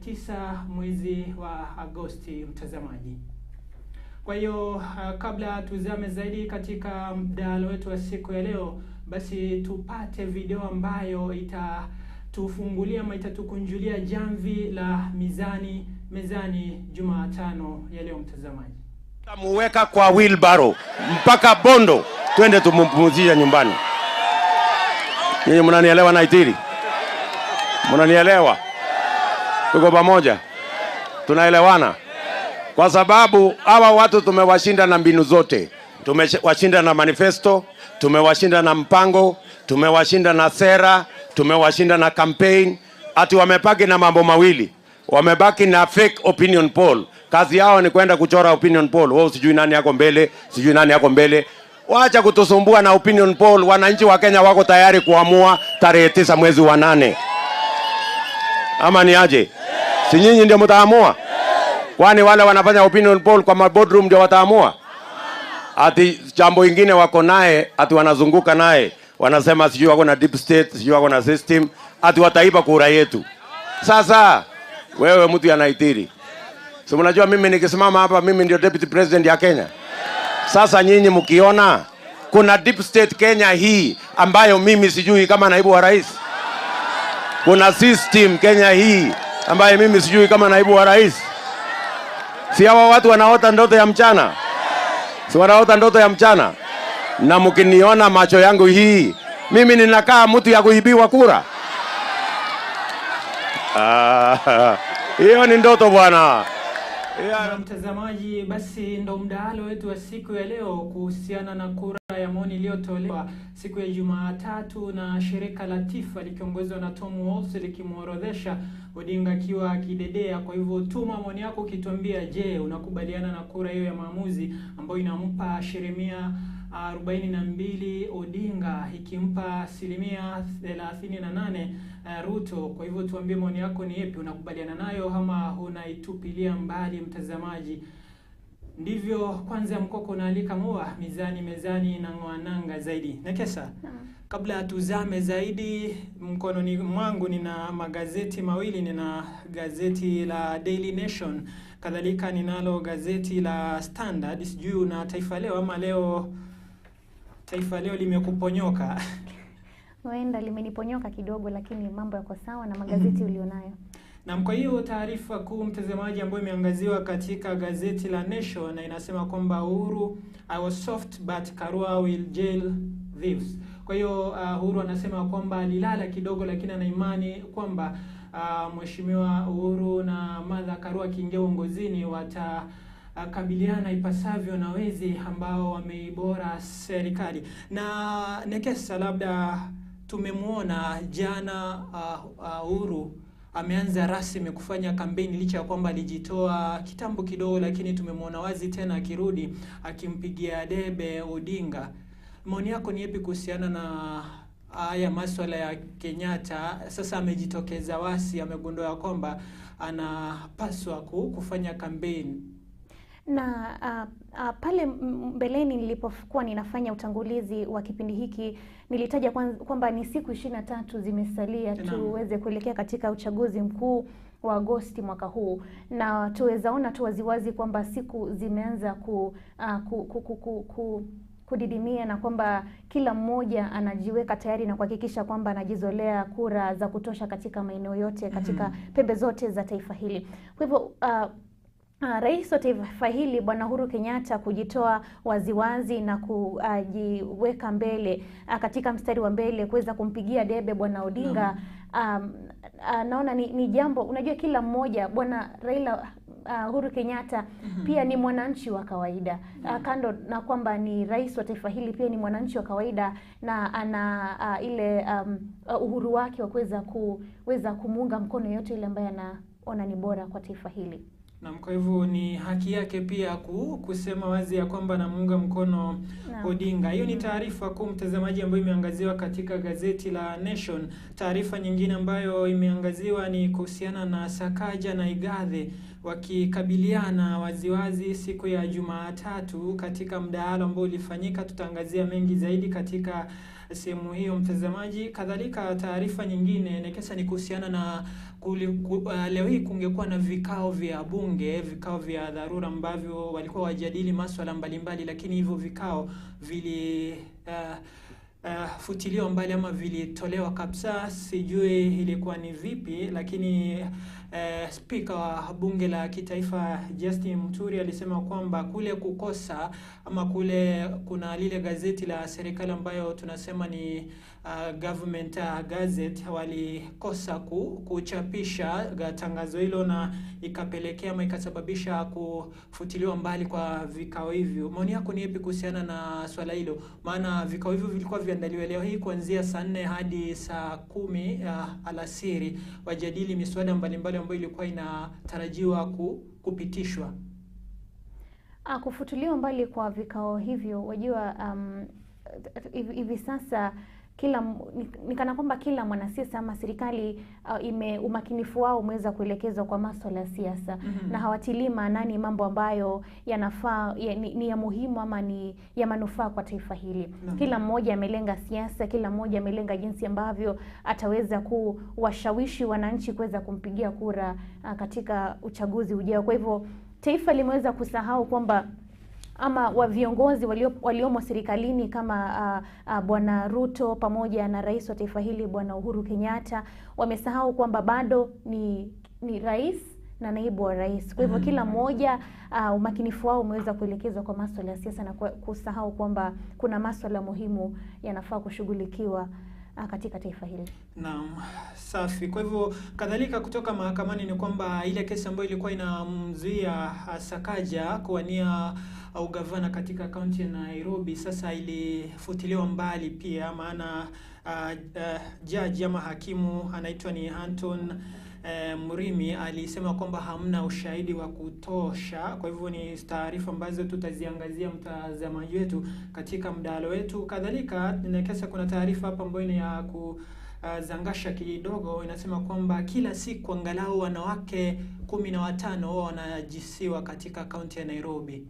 9 mwezi wa Agosti, mtazamaji. Kwa hiyo kabla tuzame zaidi katika mdahalo wetu wa siku ya leo, basi tupate video ambayo itatufungulia ama itatukunjulia jamvi la Mezani Jumatano ya leo, mtazamaji. Tamuweka kwa wheelbarrow mpaka Bondo, twende tumpumzishe nyumbani. Nyinyi mnanielewa Naitiri? Mnanielewa? Tuko pamoja? Tunaelewana? Kwa sababu hawa watu tumewashinda na mbinu zote. Tumewashinda na manifesto, tumewashinda na mpango, tumewashinda na sera, tumewashinda na campaign. Ati wamebaki na mambo mawili. Wamebaki na fake opinion poll. Kazi yao ni kwenda kuchora opinion poll. Wao sijui nani yako mbele, sijui nani yako mbele. Waacha kutusumbua na opinion poll. Wananchi wa Kenya wako tayari kuamua tarehe 9 mwezi wa 8. Ama ni aje? Si nyinyi ndio mtaamua? Kwani wale wanafanya opinion poll kwa boardroom ndio wataamua? Ati jambo ingine wako naye, ati wanazunguka naye, wanasema sijui wako na deep state, sijui wako na system, ati wataiba kura yetu. Sasa wewe mtu ya Naitiri, si mnajua mimi nikisimama hapa mimi ndio deputy president ya Kenya. Sasa nyinyi mkiona kuna deep state Kenya hii ambayo mimi sijui kama naibu wa rais, kuna system Kenya hii ambayo mimi sijui kama naibu wa rais, si hawa watu wanaota ndoto ya mchana? Si wanaota ndoto ya mchana? Na mkiniona macho yangu hii, mimi ninakaa mtu ya kuibiwa kura? Hiyo ni ndoto bwana. Mtazamaji, basi ndo mdahalo wetu wa siku ya leo kuhusiana na kura ya maoni iliyotolewa siku ya Jumatatu na shirika la TIFA likiongozwa na Tom Walls likimworodhesha Odinga akiwa kidedea. Kwa hivyo tuma maoni yako ukituambia, je, unakubaliana na kura hiyo ya maamuzi ambayo inampa asilimia 42 Odinga ikimpa asilimia 38 Ruto? Kwa hivyo tuambie maoni yako ni yapi, unakubaliana nayo ama unaitupilia mbali, mtazamaji. Ndivyo kwanza mkoko naalika mua Mezani na ngwananga zaidi. Nekesa, kabla tuzame zaidi, mkononi mwangu nina magazeti mawili. Nina gazeti la Daily Nation, kadhalika ninalo gazeti la Standard. Sijui na Taifa Leo ama leo Taifa Leo limekuponyoka? Huenda limeniponyoka kidogo, lakini mambo yako sawa na magazeti ulionayo. Na kwa hiyo taarifa kuu, mtazamaji, ambayo imeangaziwa katika gazeti la Nation na inasema kwamba Uhuru, I was soft but Karua will jail thieves. Kwa hiyo Uhuru anasema kwamba alilala kidogo, lakini ana imani kwamba Mheshimiwa Uhuru na Martha Karua kiingia uongozini watakabiliana ipasavyo na wezi ambao wameibora serikali. Na Nekesa, labda tumemuona jana Uhuru ameanza rasmi kufanya kampeni, licha ya kwamba alijitoa kitambo kidogo, lakini tumemwona wazi tena akirudi akimpigia debe Odinga. Maoni yako ni yapi kuhusiana na haya masuala ya Kenyatta? Sasa amejitokeza wasi, amegundua kwamba anapaswa kufanya kampeni. Na pale mbeleni nilipokuwa ninafanya utangulizi wa kipindi hiki, nilitaja kwamba ni siku 23 zimesalia tuweze kuelekea katika uchaguzi mkuu wa Agosti mwaka huu, na tuwezaona tu waziwazi kwamba siku zimeanza kudidimia na kwamba kila mmoja anajiweka tayari na kuhakikisha kwamba anajizolea kura za kutosha katika maeneo yote, katika pembe zote za taifa hili. Kwa hivyo Rais wa taifa hili Bwana Uhuru Kenyatta kujitoa waziwazi na kujiweka mbele katika mstari wa mbele kuweza kumpigia debe Bwana Odinga, naona ni jambo, unajua kila mmoja, Bwana Uhuru Kenyatta pia ni mwananchi wa kawaida. Kando na kwamba ni rais wa taifa hili, pia ni mwananchi wa kawaida na ana ile uhuru wake wa kuweza kumuunga mkono yote ile ambaye anaona ni bora kwa taifa hili. Na kwa hivyo ni haki yake pia kusema wazi ya kwamba anamuunga mkono Odinga. Hiyo ni taarifa kuu, mtazamaji, ambayo imeangaziwa katika gazeti la Nation. Taarifa nyingine ambayo imeangaziwa ni kuhusiana na Sakaja na Igathe wakikabiliana waziwazi siku ya Jumatatu katika mdahalo ambao ulifanyika. Tutaangazia mengi zaidi katika sehemu hiyo mtazamaji. Kadhalika taarifa nyingine nekesa ni kuhusiana na leo hii kungekuwa na vikao vya bunge, vikao vya dharura ambavyo walikuwa wajadili masuala mbalimbali, lakini hivyo vikao vili futiliwa mbali ama vilitolewa kabisa. Sijui ilikuwa ni vipi, lakini Spika wa bunge la kitaifa Justin Muturi alisema kwamba kule kukosa ama kule kuna lile gazeti la serikali ambayo tunasema ni government gazette, walikosa kuchapisha tangazo hilo na ikapelekea ama ikasababisha kufutiliwa mbali kwa vikao hivyo. Maoni yako ni yapi kuhusiana na swala hilo? Maana vikao hivyo vilikuwa viandaliwa leo hii kuanzia saa 4 hadi saa 10 alasiri, wajadili miswada mbalimbali ambayo ilikuwa inatarajiwa kupitishwa. Kufutuliwa mbali kwa vikao hivyo, wajua hivi sasa nikana kwamba kila mwanasiasa ama serikali umakinifu wao umeweza kuelekezwa kwa masuala ya siasa, na hawatilii maanani mambo ambayo yanafaa ni ya muhimu ama ni ya manufaa kwa taifa hili. Kila mmoja amelenga siasa, kila mmoja amelenga jinsi ambavyo ataweza kuwashawishi wananchi kuweza kumpigia kura katika uchaguzi ujao. Kwa hivyo taifa limeweza kusahau kwamba ama wa viongozi waliomo serikalini kama Bwana Ruto pamoja na rais wa taifa hili Bwana Uhuru Kenyatta wamesahau kwamba bado ni rais na naibu wa rais. Kwa hivyo kila mmoja umakinifu wao umeweza kuelekezwa kwa masuala ya siasa na kusahau kwamba kuna masuala muhimu yanafaa kushughulikiwa katika taifa hili. Naam, safi. Kwa hivyo kadhalika kutoka mahakamani ni kwamba ile kesi ambayo ilikuwa inamzuia Sakaja kuwania ugavana katika kaunti ya Nairobi sasa ilifutiliwa mbali pia, maana judge ama hakimu anaitwa ni Anton Murimi alisema kwamba hamna ushahidi wa kutosha. Kwa hivyo ni taarifa ambazo tutaziangazia mtazamaji wetu katika mdahalo wetu. Kadhalika ninakesa kuna taarifa hapa ambayo ni ya kuzangasha kidogo, inasema kwamba kila siku angalau wanawake 15 wanajisiwa katika kaunti ya Nairobi.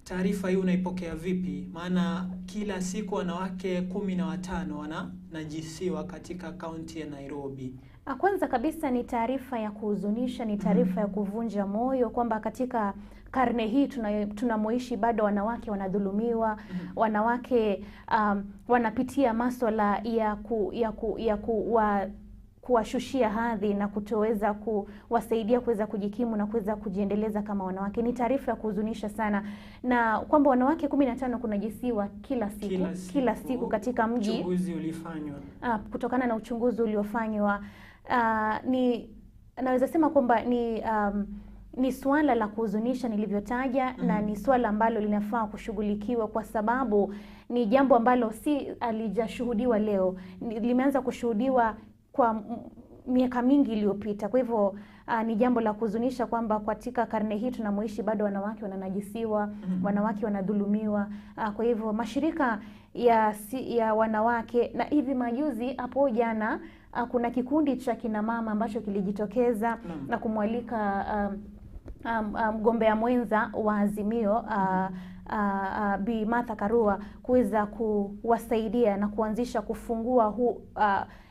Taarifa hii unaipokea vipi? Maana kila siku wanawake 15 wanajisiwa katika kaunti ya Nairobi. Kwanza kabisa ni taarifa ya kuhuzunisha, ni taarifa ya kuvunja moyo kwamba katika karne hii tunamoishi bado wanawake wanadhulumiwa, wanawake wanapitia masuala ya kuwashushia hadhi na kutoweza kuwasaidia kuweza kujikimu na kuweza kujiendeleza kama wanawake. Ni taarifa ya kuhuzunisha sana, na kwamba wanawake 15 kunajisiwa kila siku katika mji. Uchunguzi ulifanywa. Kutokana na uchunguzi uliofanywa, naweza sema kwamba ni swala la kuhuzunisha nilivyotaja, na ni swala ambalo linafaa kushughulikiwa kwa sababu ni jambo ambalo si alijashuhudiwa leo, limeanza kushuhudiwa kwa miaka mingi iliyopita. Kwa hivyo ni jambo la kuhuzunisha kwamba katika karne hii tunamoishi bado wanawake wananajisiwa, wanawake wanadhulumiwa. Kwa hivyo mashirika ya wanawake, na hivi majuzi hapo jana kuna kikundi cha kina mama ambacho kilijitokeza na kumwalika mgombea mwenza wa Azimio Bi Martha Karua kuweza kuwasaidia na kuanzisha kufungua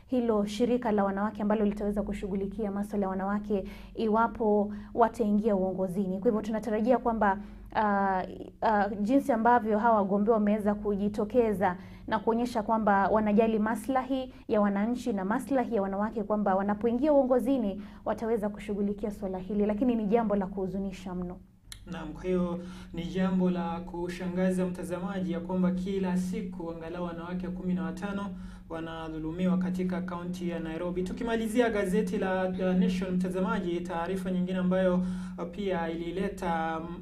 hilo shirika la wanawake ambalo litaweza kushughulikia masuala ya wanawake iwapo wataingia uongozini. Kwa hivyo tunatarajia kwamba jinsi ambavyo hawa wagombea wameweza kujitokeza na kuonyesha kwamba wanajali maslahi ya wananchi na maslahi ya wanawake, kwamba wanapoingia uongozini wataweza kushughulikia swala hili, lakini ni jambo la kuhuzunisha mno. Naam, kwa hiyo ni jambo la kushangaza mtazamaji ya kwamba kila siku angalau wanawake 15 wanadhulumiwa katika kaunti ya Nairobi. Tukimalizia gazeti la Nation mtazamaji, taarifa nyingine ambayo pia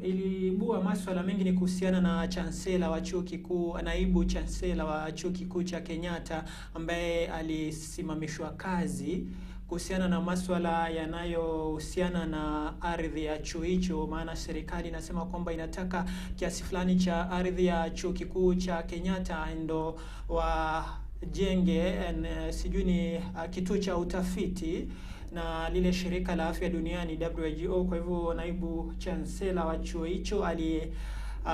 iliibua masuala mengi ni kuhusiana na chancellor wa chuo kikuu, naibu chancellor wa chuo kikuu cha Kenyatta ambaye alisimamishwa kazi kuhusiana na masuala yanayohusiana na ardhi ya chuo hicho. Maana serikali inasema kwamba inataka kiasi fulani cha ardhi ya chuo kikuu cha Kenyatta ndo wajenge sijui ni kituo cha utafiti na lile shirika la afya duniani WHO. Kwa hivyo naibu chancellor wa chuo hicho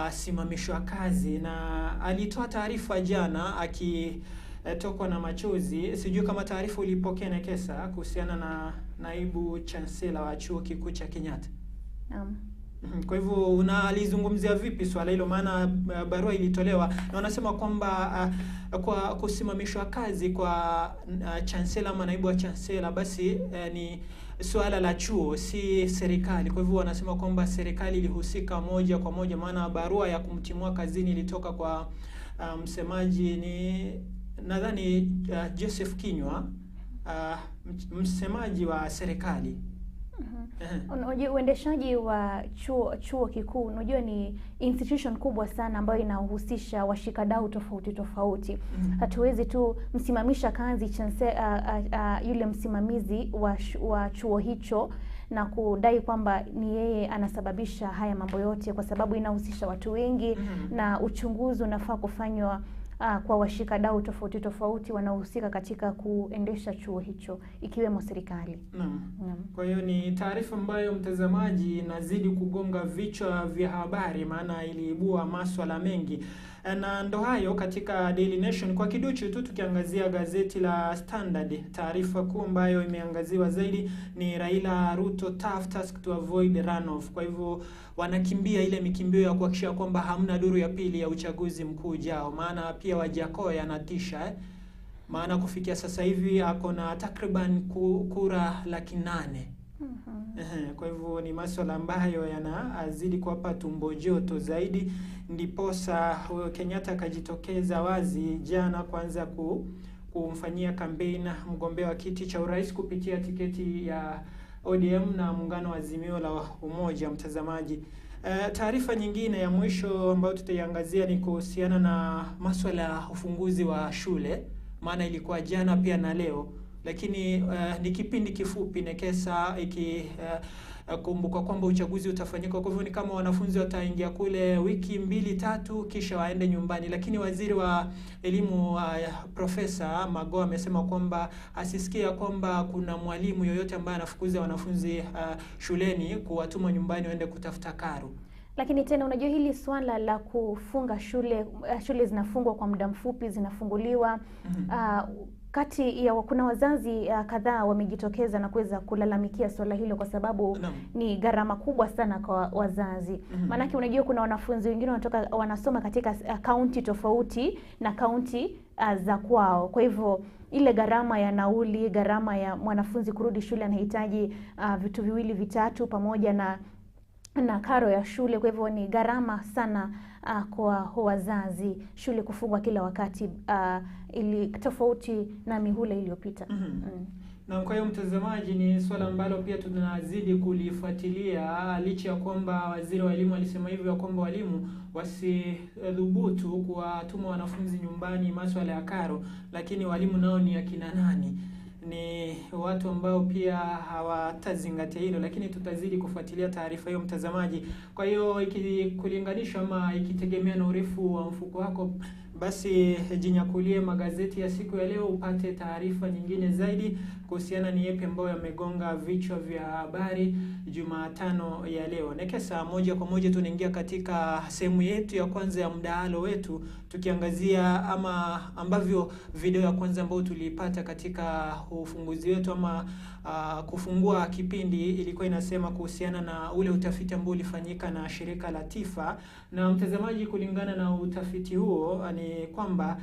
simamishwa kazi, na alitoa taarifa jana akitokwa na machozi. Sijui kama taarifa ulipokea Nekesa kuhusiana na naibu chancellor wa chuo kikuu cha Kenyatta. Kwa hivyo unalizungumzia vipi swala hilo? Maana barua ilitolewa na wanasema kwamba kwa kusimamishwa kazi kwa chancellor ama naibu wa chancellor basi ni swala la chuo, si serikali. Kwa hivyo wanasema kwamba serikali ilihusika moja kwa moja, maana barua ya kumtimua kazini ilitoka kwa msemaji, ni nadhani Joseph Kinyua, msemaji wa serikali. Unajua uendeshaji wa chuo kikuu, unajua ni institution kubwa sana ambayo inahusisha washikadau tofauti. Hatuwezi tu msimamisha kazi yule msimamizi wa chuo hicho na kudai kwamba ni yeye anasababisha haya mambo yote, kwa sababu inahusisha watu wengi na uchunguzi unafaa kufanywa kwa washikadau tofauti wanaohusika katika kuendesha chuo hicho, ikiwemo serikali. Kwa hiyo ni taarifa ambayo mtazamaji inazidi kugonga vichwa vya habari, maana iliibua maswala mengi. Na ndo hayo katika Daily Nation. Kwa kiduchu tu tukiangazia gazeti la Standard, taarifa kuu ambayo imeangaziwa zaidi ni Raila Ruto tough task to avoid runoff. Kwa hivyo wanakimbia ile mikimbio ya kuhakikisha kwamba hamna duru ya pili ya uchaguzi mkuu ujao, maana pia Wajakoya anatisha maana kufikia sasa hivi ako na takriban kura 800,000. Kwa hivyo ni masuala ambayo yanazidi kuwapa tumbo joto zaidi, ndiposa Kenyatta akajitokeza wazi jana kwanza kumfanyia kampeni mgombea wa kiti cha urais kupitia tiketi ya ODM na muungano wa Azimio la Umoja. Mtazamaji, taarifa nyingine ya mwisho ambayo tutaiangazia ni kuhusiana na masuala ya ufunguzi wa shule, maana ilikuwa jana pia na leo, lakini ni kipindi kifupi Nekesa kumbuka kwamba uchaguzi utafanyika. Kwa hivyo ni kama wanafunzi wataingia kule wiki 2-3 kisha waende nyumbani, lakini waziri wa elimu Profesa Magoha amesema kwamba asisikia kwamba kuna mwalimu yoyote ambaye anafukuza wanafunzi shuleni kuwatuma nyumbani waende kutafuta karo. Lakini tena unajua hili swala la kufunga shule zinafungwa kwa muda mfupi, zinafunguliwa kati ya kuna wazazi kadhaa wamejitokeza na kuweza kulalamikia swala hilo, kwa sababu ni gharama kubwa sana kwa wazazi. Maanake unajua kuna wanafunzi wengine wanasoma katika kaunti tofauti na kaunti za kwao. Kwa hivyo ile gharama ya nauli, gharama ya mwanafunzi kurudi shule anahitaji vitu viwili vitatu pamoja na karo ya shule. Kwa hivyo ni gharama sana kwa wazazi shule kufungwa kila wakati, ili tofauti na mihula iliyopita. Na kwa hiyo mtazamaji, ni swala ambalo pia tunazidi kulifuatilia, licha ya kwamba waziri wa elimu alisema hivyo ya kwamba walimu wasidhubutu kuwatuma wanafunzi nyumbani masuala ya karo, lakini walimu nao ni akina nani? Ni watu ambao pia hawatazingatia hilo, lakini tutazidi kufuatilia taarifa hiyo mtazamaji. Kwa hiyo kulinganisha ama ikitegemea na urefu wa mfuko wako, basi jinyakulie magazeti ya siku ya leo upate taarifa nyingine zaidi kuhusiana ni yepi ambayo yamegonga vichwa vya habari Jumatano ya leo. Nekesa, moja kwa moja tunaingia katika sehemu yetu ya kwanza ya mdahalo wetu, tukiangazia ama ambavyo video ya kwanza ambayo tulipata katika ufunguzi wetu ama kufungua kipindi ilikuwa inasema kuhusiana na ule utafiti ambao ulifanyika na shirika la TIFA. Na mtazamaji, kulingana na utafiti huo ni kwamba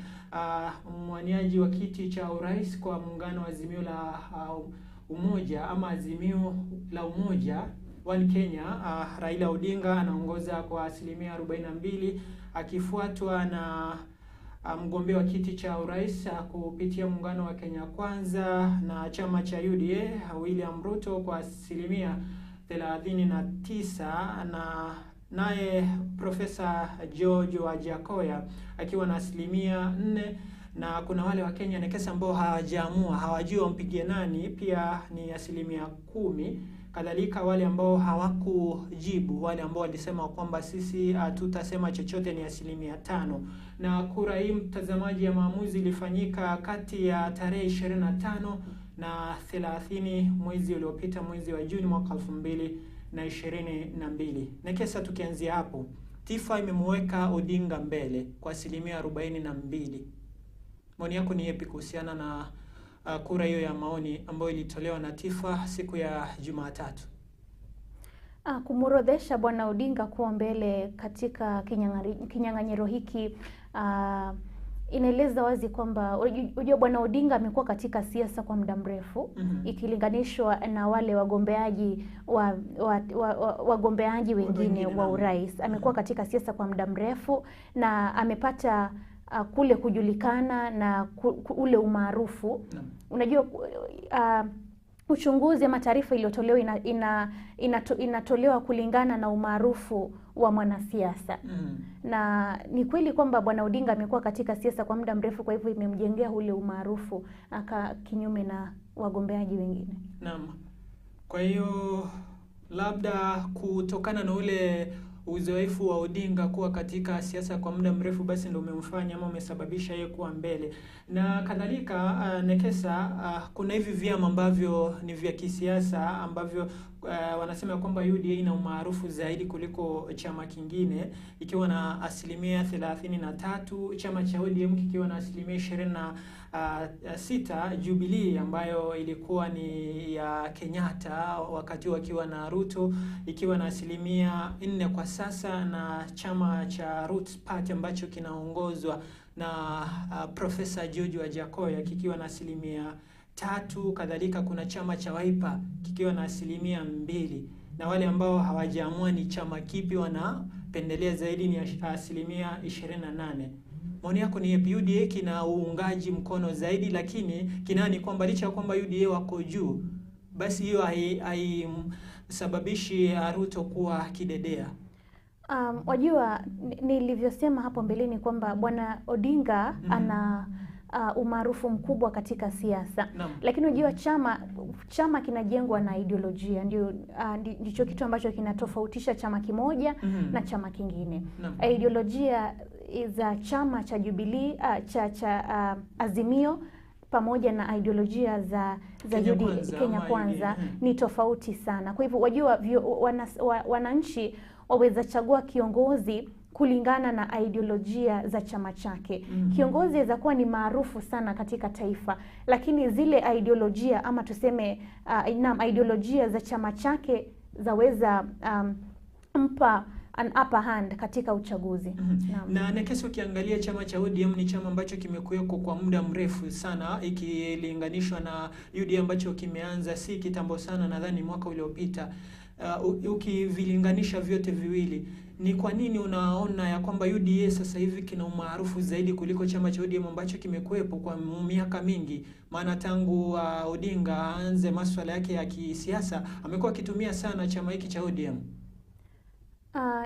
mwaniaji wa kiti cha urais kwa muungano wa Azimio la Umoja ama Azimio la Umoja One Kenya, Raila Odinga anaongoza kwa asilimia 42, akifuatwa na mgombea wa kiti cha urais kupitia muungano wa Kenya Kwanza na chama cha UDA William Ruto kwa asilimia 39, na naye Profesa George Wajakoya akiwa na asilimia 4, na kuna wale wa Kenya Nekesa ambao hawajui wampigie nani, pia ni asilimia 10. Kadhalika wale ambao hawakujibu, wale ambao walisema kwamba sisi tutasema chochote, ni asilimia 5. Na kura hii mtazamaji ya maamuzi ilifanyika kati ya tarehe 25 na 30 mwezi uliopita, mwezi wa Juni mwaka 2022. Nekesa, tukianzia hapo, Tifa imemweka Odinga mbele kwa 42%. Maoni yako ni yapi kuhusiana na kura hiyo ya maoni ambayo ilitolewa na Tifa siku ya Jumatatu? Kumuorodhesha Bwana Odinga kuwa mbele katika kinyang'anyiro hiki inaeleza wazi kwamba unajua Bwana Odinga amekuwa katika siasa kwa muda mrefu ikilinganishwa na wale wagombeaji wagombeaji wengine wa urais. Amekuwa katika siasa kwa muda mrefu na amepata kule kujulikana na ule umaarufu. Unajua uchunguzi ama taarifa iliyotolewa inatolewa kulingana na umaarufu wa mwanasiasa. Na ni kweli kwamba Bwana Odinga amekuwa katika siasa kwa muda mrefu, kwa hivyo imemjengea ule umaarufu kinyume na wagombeaji wengine. Naam. Kwa hiyo labda kutokana na ule uzoefu wa Odinga kuwa katika siasa kwa muda mrefu, basi ndio umemfanya ama umesababisha yeye kuwa mbele. Na kadhalika Nekesa, kuna hivi vyama ambavyo ni vya kisiasa ambavyo wanasema kwamba UDA ina umaarufu zaidi kuliko chama kingine, ikiwa na 33%, chama cha ODM kikiwa na 26%, Jubilee ambayo ilikuwa ni ya Kenyatta wakati wakiwa na Ruto ikiwa na 4% kwa sasa, na chama cha Roots Party ambacho kinaongozwa na Profesa George Wajakoya kikiwa na 3%. Kadhalika kuna chama cha Wiper kikiwa na 2%, na wale ambao hawajaamua ni chama kipi wanapendelea zaidi ni 28%. Maoni yako ni yapi? UDA kina uungaji mkono zaidi, lakini kinani kwamba licha ya kwamba UDA wako juu, basi hiyo haisababishi Ruto kuwa kidedea. Wajua nilivyosema hapo mbeleni kwamba Bwana Odinga ana umaarufu mkubwa katika siasa. Lakini unajua chama kinajengwa na ideolojia, ndicho kitu ambacho kinatofautisha chama kimoja na chama kingine. Ideolojia za chama cha Jubilee cha Azimio pamoja na ideolojia za Kenya Kwanza ni tofauti sana. Kwa hivyo wajua wananchi waweza chagua kiongozi kulingana na ideolojia za chama chake. Kiongozi aweza kuwa ni maarufu sana katika taifa, lakini zile ideolojia ama tuseme ideolojia za chama chake zaweza mpa an upper hand katika uchaguzi. Na Nekesa, ukiangalia chama cha ODM ni chama ambacho kimekuweko kwa muda mrefu sana ikilinganishwa na UDA ambacho kimeanza si kitambo sana, nadhani mwaka uliopita. Ukivilinganisha vyote viwili, ni kwa nini unaona ya kwamba UDA sasa hivi kina umaarufu zaidi kuliko chama cha ODM ambacho kimekuwepo kwa miaka mingi? Maana tangu Odinga aanze masuala yake ya kisiasa amekuwa akitumia sana chama hiki cha ODM.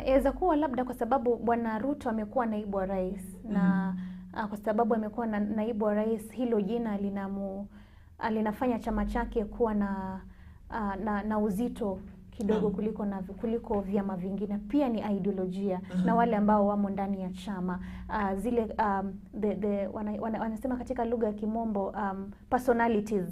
Yaweza kuwa labda kwa sababu Bwana Ruto amekuwa naibu wa rais na kwa sababu amekuwa naibu wa rais, hilo jina linafanya chama chake kuwa na uzito kidogo kuliko vyama vingine. Pia ni ideolojia na wale ambao wamo ndani ya chama zile wanasema katika lugha ya Kimombo personalities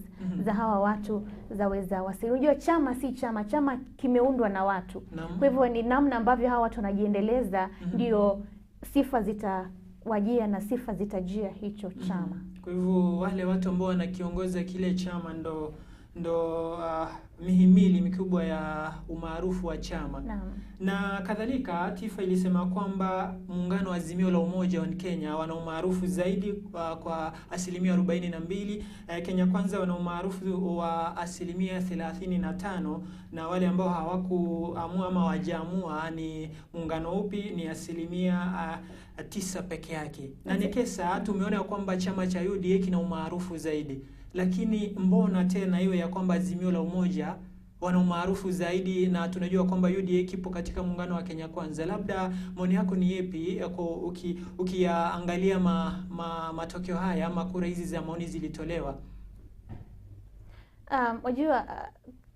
za hawa watu zaweza wasili. Unajua chama si chama kimeundwa na watu. Kwa hivyo ni namna ambavyo hawa watu wanajiendeleza ndio sifa zitawajia na sifa zitajia hicho chama. Kwa hivyo wale watu ambao wanakiongoza kile chama ndo mihimili mikubwa ya umaarufu wa chama. Na kadhalika Tifa ilisema kwamba muungano wa Azimio la Umoja wa Kenya wana umaarufu zaidi kwa 42%, Kenya Kwanza wana umaarufu wa 35%, na wale ambao hawakuamua ama wajaamua ni muungano upi ni 9% peke yake. Na Nekesa, tumeona kwamba chama cha UDA kina umaarufu zaidi, lakini mbona tena iwe ya kwamba Azimio la Umoja wana umaarufu zaidi, na tunajua kwamba UDA kipo katika muungano wa Kenya Kwanza? Labda maoni yako ni yapi ukiangalia matokeo haya ama kura hizi za maoni zilitolewa? Wajua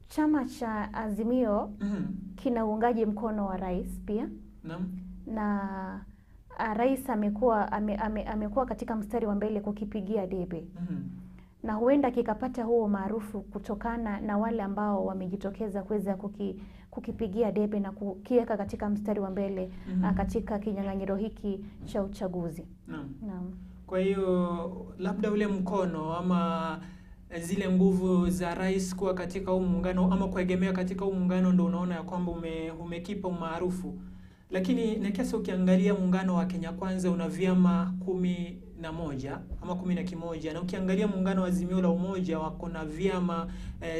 chama cha Azimio kina uungaji mkono wa rais pia. Na rais amekuwa katika mstari wa mbele kukipigia debe. na huenda kikapata huo maarufu kutokana na wale ambao wamejitokeza kuweza kukipigia debe na kukiweka katika mstari wa mbele katika kinyang'anyiro hiki cha uchaguzi. Naam. Kwa hiyo labda ule mkono ama zile nguvu za rais kuwa katika huu muungano ama kuegemea katika huu muungano ndio unaona ya kwamba umekipa umaarufu. Lakini nekesa ukiangalia muungano wa Kenya Kwanza una vyama 11 ama 11, na ukiangalia muungano wa Azimio la Umoja wako na vyama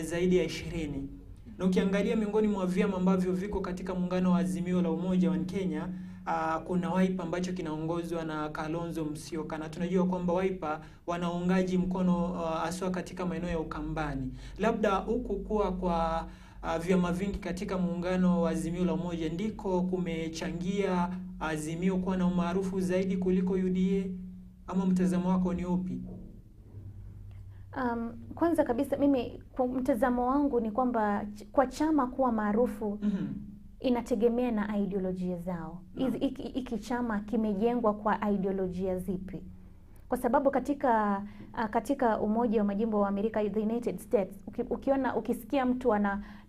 zaidi ya 20. Na ukiangalia miongoni mwa vyama ambavyo viko katika muungano wa Azimio la Umoja wa Kenya, kuna Wiper ambacho kinaongozwa na Kalonzo Musyoka, na tunajua kwamba Wiper wanaungaji mkono haswa katika maeneo ya Ukambani. Labda huku kuwa kwa vyama vingi katika muungano wa Azimio la Umoja ndiko kumechangia Azimio kuwa na umaarufu zaidi kuliko UDA, ama mtazamo wako ni upi? Kwanza kabisa mimi kwa mtazamo wangu ni kwamba kwa chama kuwa maarufu inategemea na ideolojia zao. Iki chama kimejengwa kwa ideolojia zipi? Kwa sababu katika Umoja wa Majimbo wa Amerika, the United States, ukisikia mtu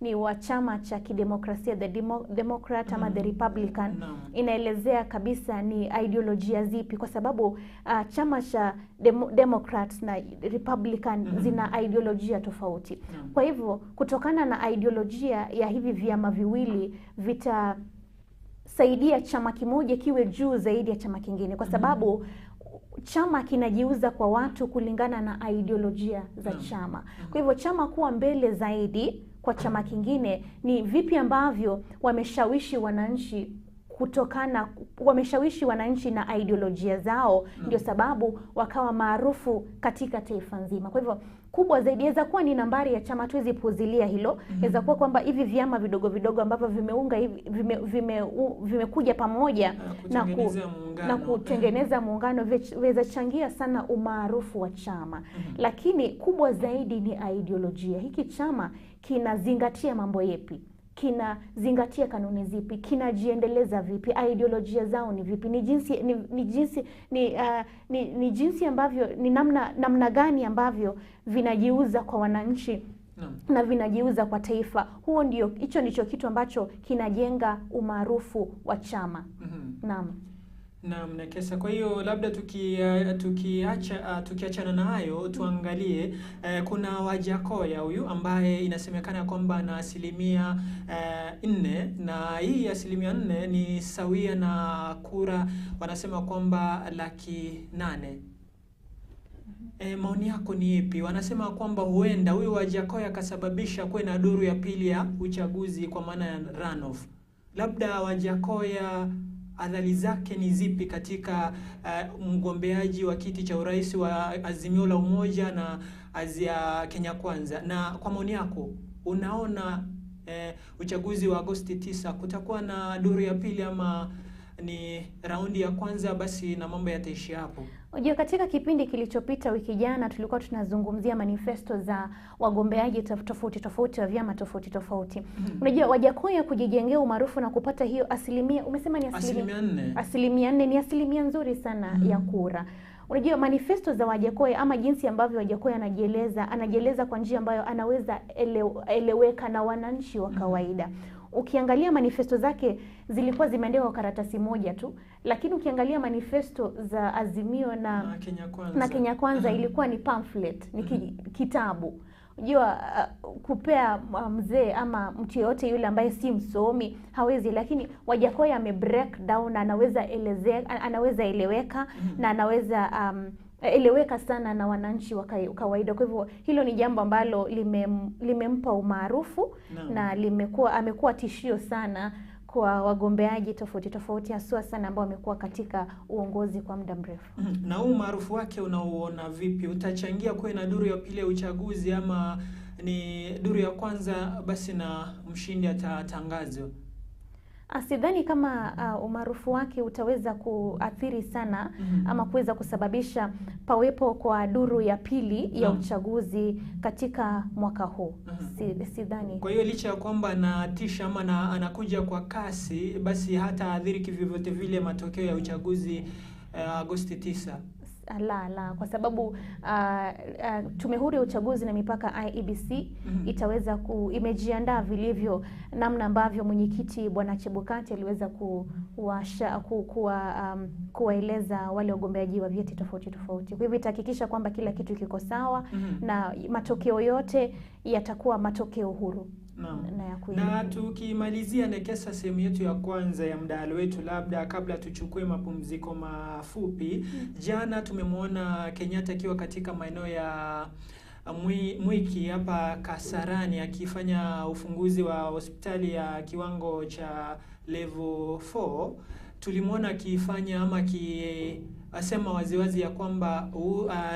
ni wa chama cha kidemokrasia, the Democrat ama the Republican, inaelezea kabisa ni ideolojia zipi, kwa sababu chama cha Democrats na Republican zina ideolojia tofauti. Kwa hivyo kutokana na ideolojia ya hivi vyama viwili vitasaidia chama kimoja kiwe juu zaidi ya chama kingine, kwa sababu chama kinajiuza kwa watu kulingana na ideolojia za chama. Kwa hivyo chama kuwa mbele zaidi kwa chama kingine ni vipi ambavyo wameshawishi wananchi na ideolojia zao, ndio sababu wakawa maarufu katika taifa nzima. Kwa hivyo kubwa zaidi inaweza kuwa ni nambari ya chama, tuwezi puuzilia hilo. Inaweza kuwa kwamba hivi vyama vidogo ambavyo vimekuja pamoja na kutengeneza muungano viweza changia sana umaarufu wa chama. Lakini kubwa zaidi ni ideolojia. Hiki chama kinazingatia mambo yepi? Kinazingatia kanuni zipi? Kinajiendeleza vipi? Ideolojia zao ni vipi? Ni jinsi ambavyo, ni namna gani ambavyo vinajiuza kwa wananchi na vinajiuza kwa taifa. Hicho ndicho kitu ambacho kinajenga umaarufu wa chama. Naam, nekesa. Kwa hiyo labda tukiachana na hayo tuangalie kuna Wajakoya huyu ambaye inasemekana kwamba na 4%, na hii 4% ni sawia na kura wanasema kwamba 800,000. Maoni yako ni ipi? Wanasema kwamba huenda huyu Wajakoya akasababisha kuwe na duru ya pili ya uchaguzi kwa maana ya runoff. Labda Wajakoya adhari zake ni zipi katika mgombeaji wa kiti cha urais wa Azimio la Umoja na Kenya Kwanza? Na kwa maoni yako unaona uchaguzi wa Agosti 9 kutakuwa na duru ya pili ama ni raundi ya kwanza basi na mambo yataishi hapo? Unajua, katika kipindi kilichopita wiki jana tulikuwa tunazungumzia manifesto za wagombeaji tofauti wa vyama tofauti. Unajua, Wajakoya kujijengea umaarufu na kupata hiyo umesema ni 4%. 4% ni asilimia nzuri sana ya kura. Unajua, manifesto za Wajakoya ama jinsi ambavyo Wajakoya anajieleza kwa njia ambayo anaweza eleweka na wananchi wa kawaida. Ukiangalia manifesto zake zilikuwa zimeandikwa kwa karatasi moja tu, lakini ukiangalia manifesto za Azimio na Kenya Kwanza ilikuwa ni pamphlet, ni kitabu. Unajua, kupea mzee ama mtu yote yule ambaye si msomi hawezi, lakini Wajakoya break down, anaweza eleweka na anaweza eleweka sana na wananchi wa kawaida. Kwa hivyo hilo ni jambo ambalo limempa umaarufu na amekuwa tishio sana kwa wagombeaji tofauti haswa sana ambao wamekuwa katika uongozi kwa muda mrefu. Na huu maarufu wake unauona vipi? Utachangia kuwe na duru ya pili ya uchaguzi ama ni duru ya kwanza basi na mshindi atatangazwa? Sidhani kama umaarufu wake utaweza kuathiri sana ama kuweza kusababisha pawepo kwa duru ya pili ya uchaguzi katika mwaka huu. Sidhani. Kwa hiyo licha ya kwamba anatisha ama anakuja kwa kasi, basi hata athiri kivyovyote vile matokeo ya uchaguzi Agosti 9. La, kwa sababu Tume Huru ya Uchaguzi na Mipaka IEBC itaweza imejiandaa vilivyo, namna ambavyo mwenyekiti Bwana Chebukati aliweza kuwaeleza wale wagombeaji wa vyeti tofauti. Kwa hivyo itahakikisha kwamba kila kitu kiko sawa na matokeo yote yatakuwa matokeo huru. Na tukimalizia nekesa sehemu yetu ya kwanza ya mdahalo wetu, labda kabla tuchukue mapumziko mafupi, jana tumemwona Kenyatta akiwa katika maeneo ya Mwiki hapa Kasarani akifanya ufunguzi wa hospitali ya kiwango cha level 4. Tulimwona akifanya ama asema waziwazi ya kwamba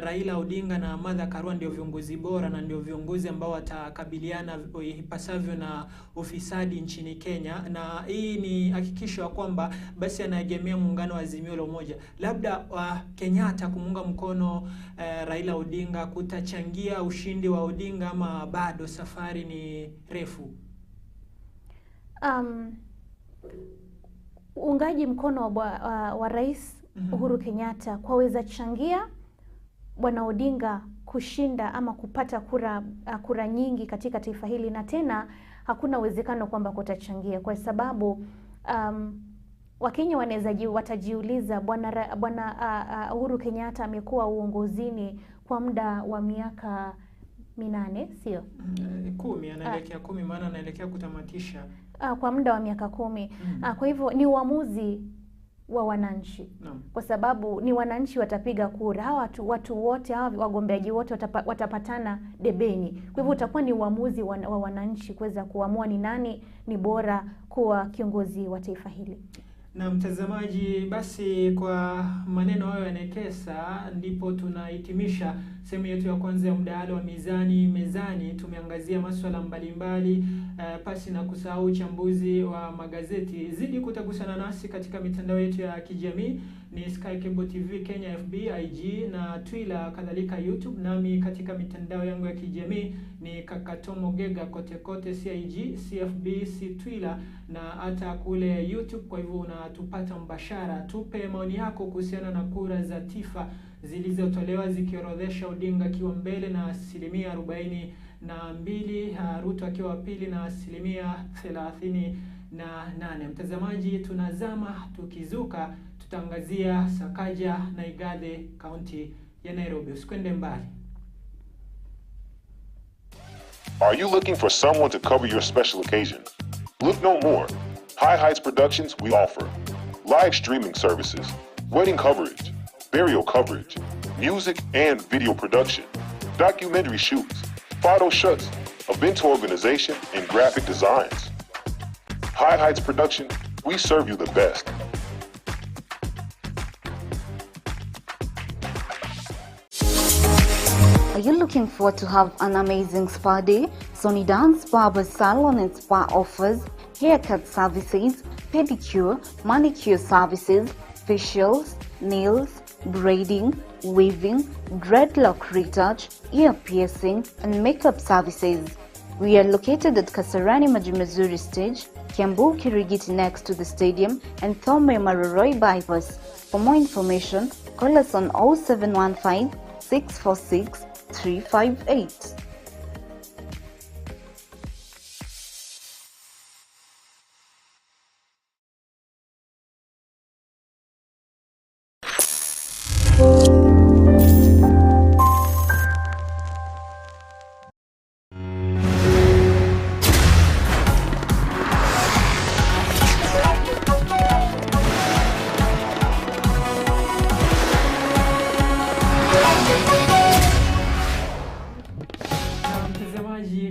Raila Odinga na Martha Karua ndio viongozi bora na ndio viongozi ambao watakabiliana ipasavyo na ufisadi nchini Kenya, na hii ni hakikisho kwamba basi anaegemea muungano wa Azimio la Umoja. Labda Kenyatta kumuunga mkono Raila Odinga kutachangia ushindi wa Odinga ama bado safari ni refu? Uungaji mkono wa Rais Uhuru Kenyatta kwaweza changia Bwana Odinga kushinda ama kupata kura nyingi katika taifa hili, na tena hakuna uwezekano kwamba kutachangia kwa sababu Wakenya watajiuliza Bwana Uhuru Kenyatta amekuwa uongozini kwa muda wa miaka 8, sio 10, anaelekea 10, maana anaelekea kutamatisha kwa muda wa miaka 10. Kwa hivyo ni uamuzi wa wananchi. Kwa sababu ni wananchi watapiga kura. Hawa watu wote, hawa wagombeaji wote watapatana debeni. Kwa hivyo utakuwa ni uamuzi wa wananchi kuweza kuamua ni nani ni bora kuwa kiongozi wa taifa hili. Na mtazamaji, basi kwa maneno hayo ya nekesa ndipo tunahitimisha sehemu yetu ya kwanza ya mdahalo wa Mezani. Tumeangazia masuala mbalimbali, pasi na kusahau uchambuzi wa magazeti. Zidi kutagusana nasi katika mitandao yetu ya kijamii, ni Sky Cable TV Kenya FB, IG na Twitter, kadhalika YouTube. Nami katika mitandao yangu ya kijamii ni Kaka Gega kote CIG, CFB, Twitter na hata kule YouTube. Kwa hivyo unatupata mbashara. Tupe maoni yako kuhusiana na kura za tifa zilizotolewa zikiorodhesha Odinga akiwa mbele na 42%, Ruto akiwa pili na 38%. Mtazamaji, tunazama tukizuka, tutaangazia Sakaja na Igathe, kaunti ya Nairobi. Usikwende mbali. Are you looking for someone to cover your special occasion? Look no more. High Heights Productions, we offer live streaming services, wedding coverage, burial coverage, music and video production, documentary shoots, photo shoots, event organization, and graphic designs. High Heights Production, we serve you the best. Are you looking forward to have an amazing spa day? Sony Dance Barber Salon and Spa offers haircut services, pedicure, manicure services, facials, nails, braiding, weaving, dreadlock retouch, ear piercing, and makeup services. We are located at Kasarani Majimazuri Stage, Kiambu Kirigiti next to the stadium, and Thome Maroroi bypass. For more information, call us on 0715 646 358.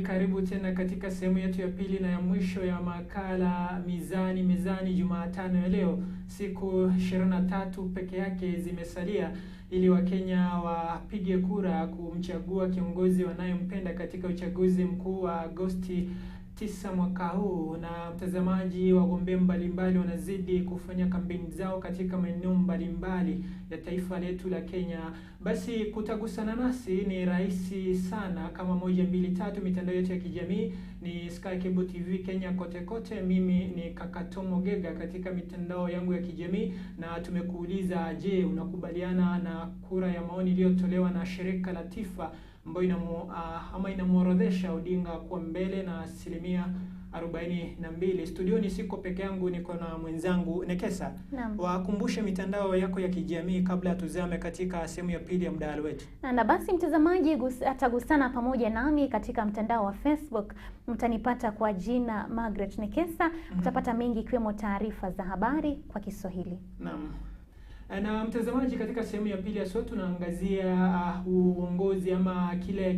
Karibu tena katika sehemu yetu ya pili na ya mwisho ya makala Mizani Jumatano ya leo. Siku 23 peke yake zimesalia ili Wakenya wapige kura kumchagua kiongozi wanayempenda katika uchaguzi mkuu wa Agosti 9 mwaka huu, na mtazamaji, wagombea mbalimbali wanazidi kufanya kampeni zao katika maeneo mbalimbali ya taifa letu la Kenya. Basi kutagusana nasi ni rahisi sana, kama 1 2 3 mitandao yetu ya kijamii ni Sky Cable TV Kenya kote kote. Mimi ni Kaka Gega katika mitandao yangu ya kijamii, na tumekuuliza, je, unakubaliana na kura ya maoni iliyotolewa na shirika la Tifa ambayo inamuorodhesha Odinga kuwa mbele na 42%. Studioni siko peke yangu, niko na mwenzangu Nekesa. Wakumbushe mitandao yako ya kijamii kabla tuzame katika sehemu ya pili ya mdahalo wetu. Na basi mtazamaji, atagusana pamoja nami katika mtandao wa Facebook. Mtanipata kwa jina Margaret Nekesa. Mtapata mengi ikiwemo taarifa za habari kwa Kiswahili. Naam. Na mtazamaji, katika sehemu ya pili ya sote tunaangazia uongozi ama kile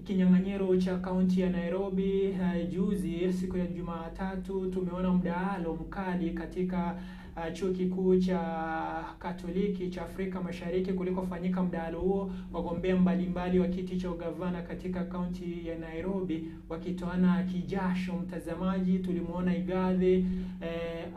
kinyang'anyiro cha kaunti ya Nairobi. Juzi siku ya Jumatatu tumeona mdahalo mkali katika chuo kikuu cha Katoliki cha Afrika Mashariki. Kulikofanyika mdahalo huo, wagombea mbalimbali wa kiti cha ugavana katika kaunti ya Nairobi wakitoana kijasho. Mtazamaji, tulimuona Igathe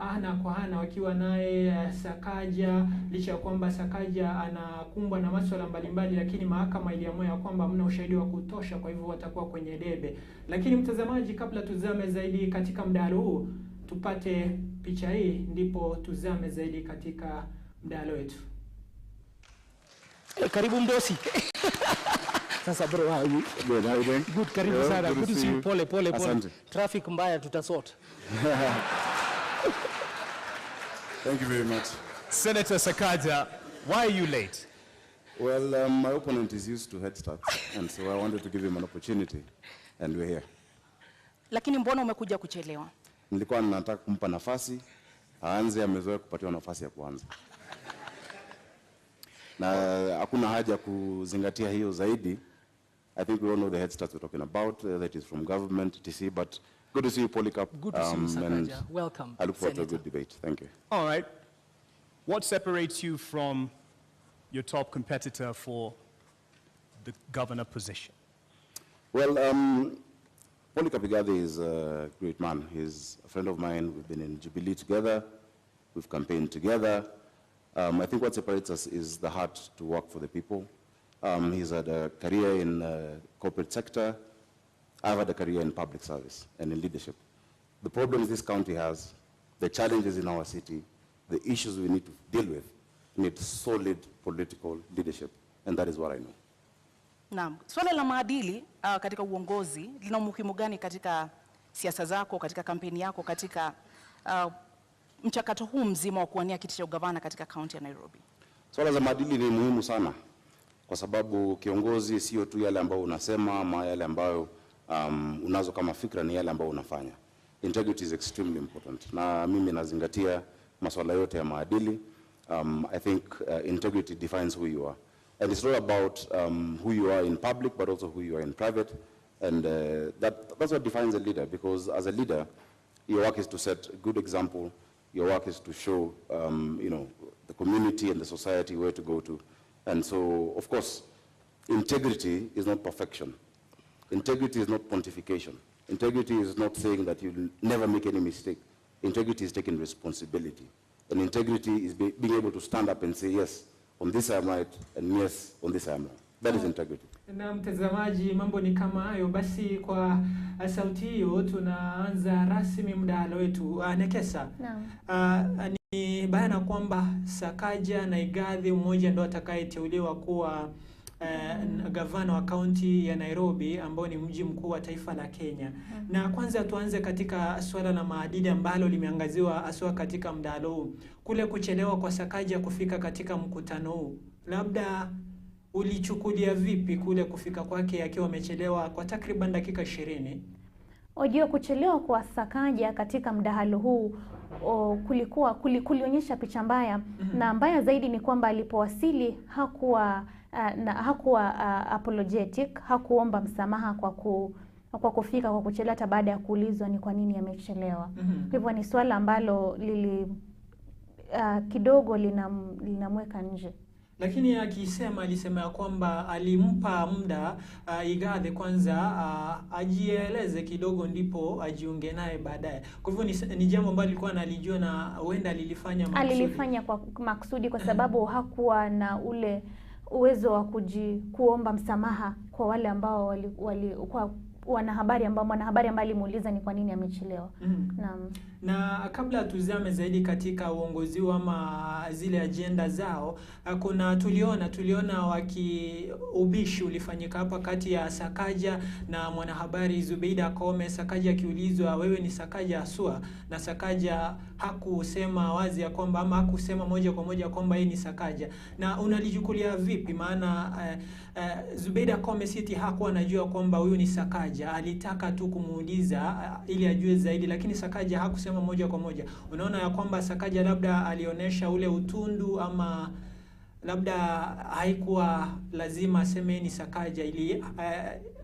ana kwa ana wakiwa naye Sakaja, licha ya kwamba Sakaja anakumbwa na masuala mbalimbali, lakini mahakama iliamua ya kwamba hamna ushahidi wa kutosha, kwa hivyo watakuwa kwenye debe. Lakini mtazamaji, kabla tuzame zaidi katika mdahalo huu, tupate picha hii ndipo tuzame zaidi katika mdahalo wetu. Karibu mdosi. Sasa bro, how are you? Good, how are you doing? Good, karibu sana. Good to see you. Pole. Asante. Traffic mbaya tutasort. Thank you very much. Senator Sakaja, why are you late? Well, my opponent is used to head starts, and so I wanted to give him an opportunity, and we're here. Lakini mbona umekuja kuchelewa? Nilikuwa nataka kumpa nafasi aanze, amezoea kupatiwa nafasi ya kuanza. Na hakuna haja kuzingatia hiyo zaidi. I think we all know the head starts we're talking about, that is from government, TC, but good to see you, Polycarp. Good to see you, Sakaja. Welcome. I look forward to a good debate. Thank you. All right. What separates you from your top competitor for the governor position? Well, Polycarp is a great man. He's a friend of mine. We've been in Jubilee together. We've campaigned together. I think what separates us is the heart to work for the people. He's had a career in corporate sector. I've had a career in public service and in leadership. The problems this county has, the challenges in our city, the issues we need to deal with, need solid political leadership, and that is what I know. Naam, swala la maadili katika uongozi lina umuhimu gani katika siasa zako, katika kampeni yako, katika mchakato huu mzima wa kuwania kiti cha ugavana katika kaunti ya Nairobi? Swala za maadili ni muhimu sana, kwa sababu kiongozi sio tu yale ambayo unasema ama yale ambayo unazo kama fikra, ni yale ambayo unafanya. Integrity is extremely important, na mimi nazingatia masuala yote ya maadili. I think integrity defines who you are. And it's not about who you are in public, but also who you are in private. And that's what defines a leader, because as a leader, your work is to set a good example. Your work is to show, the community and the society where to go to. And so, of course, integrity is not perfection. Integrity is not pontification. Integrity is not saying that you'll never make any mistake. Integrity is taking responsibility. And integrity is being able to stand up and say, yes, on this I am right, and yes, on this I am wrong. That is integrity. Na mtazamaji, mambo ni kama hayo. Basi kwa sauti hiyo tunaanza rasmi mdahalo wetu. Nekesa, ni bayana kwamba Sakaja na Igathe mmoja ndo atakayeteuliwa kuwa gavana wa kaunti ya Nairobi, ambao ni mji mkuu wa taifa la Kenya. Na kwanza tuanze katika swala la maadili ambalo limeangaziwa aswa katika mdahalo huu. Kule kuchelewa kwa Sakaja kufika katika mkutano huu, labda ulichukulia vipi kule kufika kwake akiwa amechelewa kwa takriban dakika 20? Ojio, kuchelewa kwa Sakaja katika mdahalo huu kulionyesha picha mbaya. Na mbaya zaidi ni kwamba alipowasili hakuwa apologetic, hakuomba msamaha kwa kufika kwa kuchelewa, hata baada ya kuulizwa ni kwa nini amechelewa. Kwa hivyo ni swala ambalo kidogo linamweka nje. Lakini alisema ya kwamba alimpa muda Igathe kwanza ajieleze kidogo ndipo ajiunge naye baadaye. Kwa hivyo ni jambo ambalo alikuwa analijua na huenda alilifanya maksudi. Alilifanya kwa maksudi kwa sababu hakuwa na ule uwezo wa kuomba msamaha kwa wale ambao kwa mwanahabari ambaye alimuuliza ni kwa nini amechelewa. Naam. Na kabla tuzame zaidi katika uongozi ama zile agenda zao, kuna tuliona ubishi ulifanyika hapa kati ya Sakaja na mwanahabari Zubeida Kome. Sakaja akiulizwa wewe ni Sakaja asua, na Sakaja hakusema wazi ya kwamba ama hakusema moja kwa moja kwamba yeye ni Sakaja. Na unalichukulia vipi? Maana Zubeida Kome City hakuwa anajua kwamba huyu ni Sakaja, alitaka tu kumuuliza ili ajue zaidi, lakini Sakaja hakusema moja kwa moja. Unaona ya kwamba Sakaja labda alionyesha ule utundu ama labda haikuwa lazima aseme ni Sakaja ili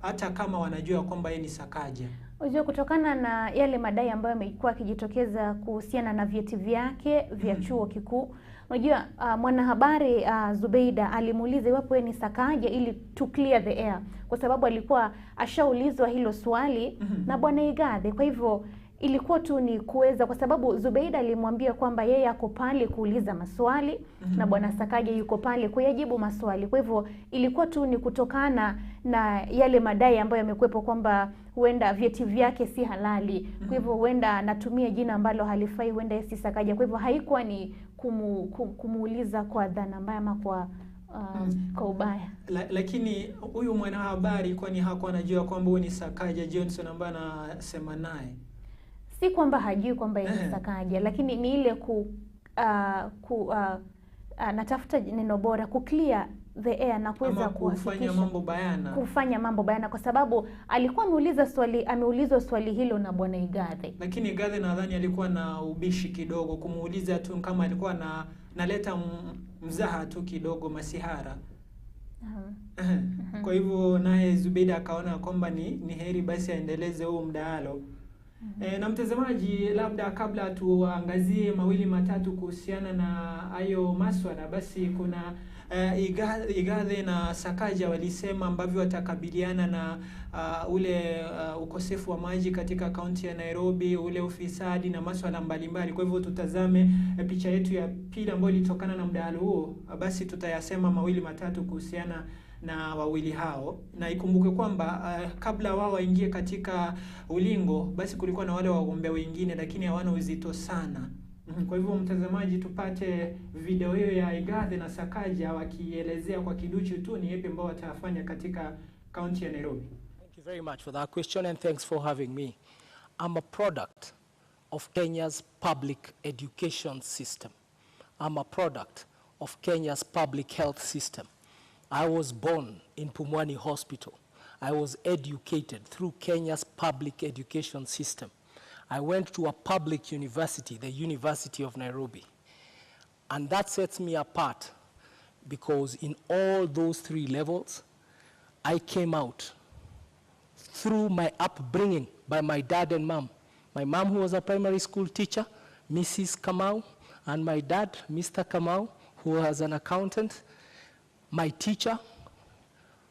hata kama wanajua kwamba yeye ni Sakaja. Unajua, kutokana na yale madai ambayo yamekuwa yakijitokeza kuhusiana na vyeti vyake vya chuo kikuu, unajua mwanahabari Zubeida alimuuliza iwapo yeye ni Sakaja ili to clear the air, kwa sababu alikuwa ashaulizwa hilo swali na bwana Igathe. Kwa hivyo ilikuwa tu ni kuweza, kwa sababu Zubeida alimwambia kwamba yeye ako pale kuuliza maswali na bwana Sakaja yuko pale kuyajibu maswali. Kwa hivyo ilikuwa tu ni kutokana na yale madai ambayo yamekuwepo kwamba huenda vyeti vyake si halali. Kwa hivyo huenda anatumia jina ambalo halifai, huenda yeye si Sakaja. Kwa hivyo haikuwa ni kumuuliza kwa dhana mbaya ama kwa ubaya. Lakini huyu mwanahabari kwani hakuwa anajua kwamba huyu ni Sakaja Johnson ambaye anasema naye? Si kwamba hajui kwamba yeye ni Sakaja, lakini ni ile natafuta neno bora, clear the air na kuweza kufanya mambo bayana, kwa sababu alikuwa ameulizwa swali hilo na bwana Igathe. Lakini Igathe nadhani alikuwa na ubishi kidogo kumuuliza tu, kama alikuwa naleta mzaha tu kidogo, masihara. Kwa hivyo naye Zubeida akaona kwamba ni heri basi aendeleze huo mdahalo. Na mtazamaji, labda kabla tuangazie mawili matatu kuhusiana na hayo maswala, basi kuna Igathe na Sakaja walisema ambavyo watakabiliana na ule ukosefu wa maji katika kaunti ya Nairobi, ule ufisadi na maswala mbalimbali. Kwa hivyo tutazame picha yetu ya pili ambayo ilitokana na mdahalo huo, basi tutayasema mawili matatu kuhusiana na wawili hao. Na ikumbuke kwamba kabla wao waingie katika ulingo, basi kulikuwa na wale wagombea wengine, lakini hawana uzito sana. Kwa hivyo mtazamaji, tupate video hiyo ya Igathe na Sakaja wakielezea kwa kiduchu tu ni yapi ambao watafanya katika kaunti ya Nairobi. Thank you very much for that question and thanks for having me. I'm a product of Kenya's public education system. I'm a product of Kenya's public health system. I was born in Pumwani Hospital. I was educated through Kenya's public education system. I went to a public university, the University of Nairobi. And that sets me apart because in all those three levels, I came out through my upbringing by my dad and mom. My mom, who was a primary school teacher, Mrs. Kamau, and my dad, Mr. Kamau, who was an accountant. My teacher,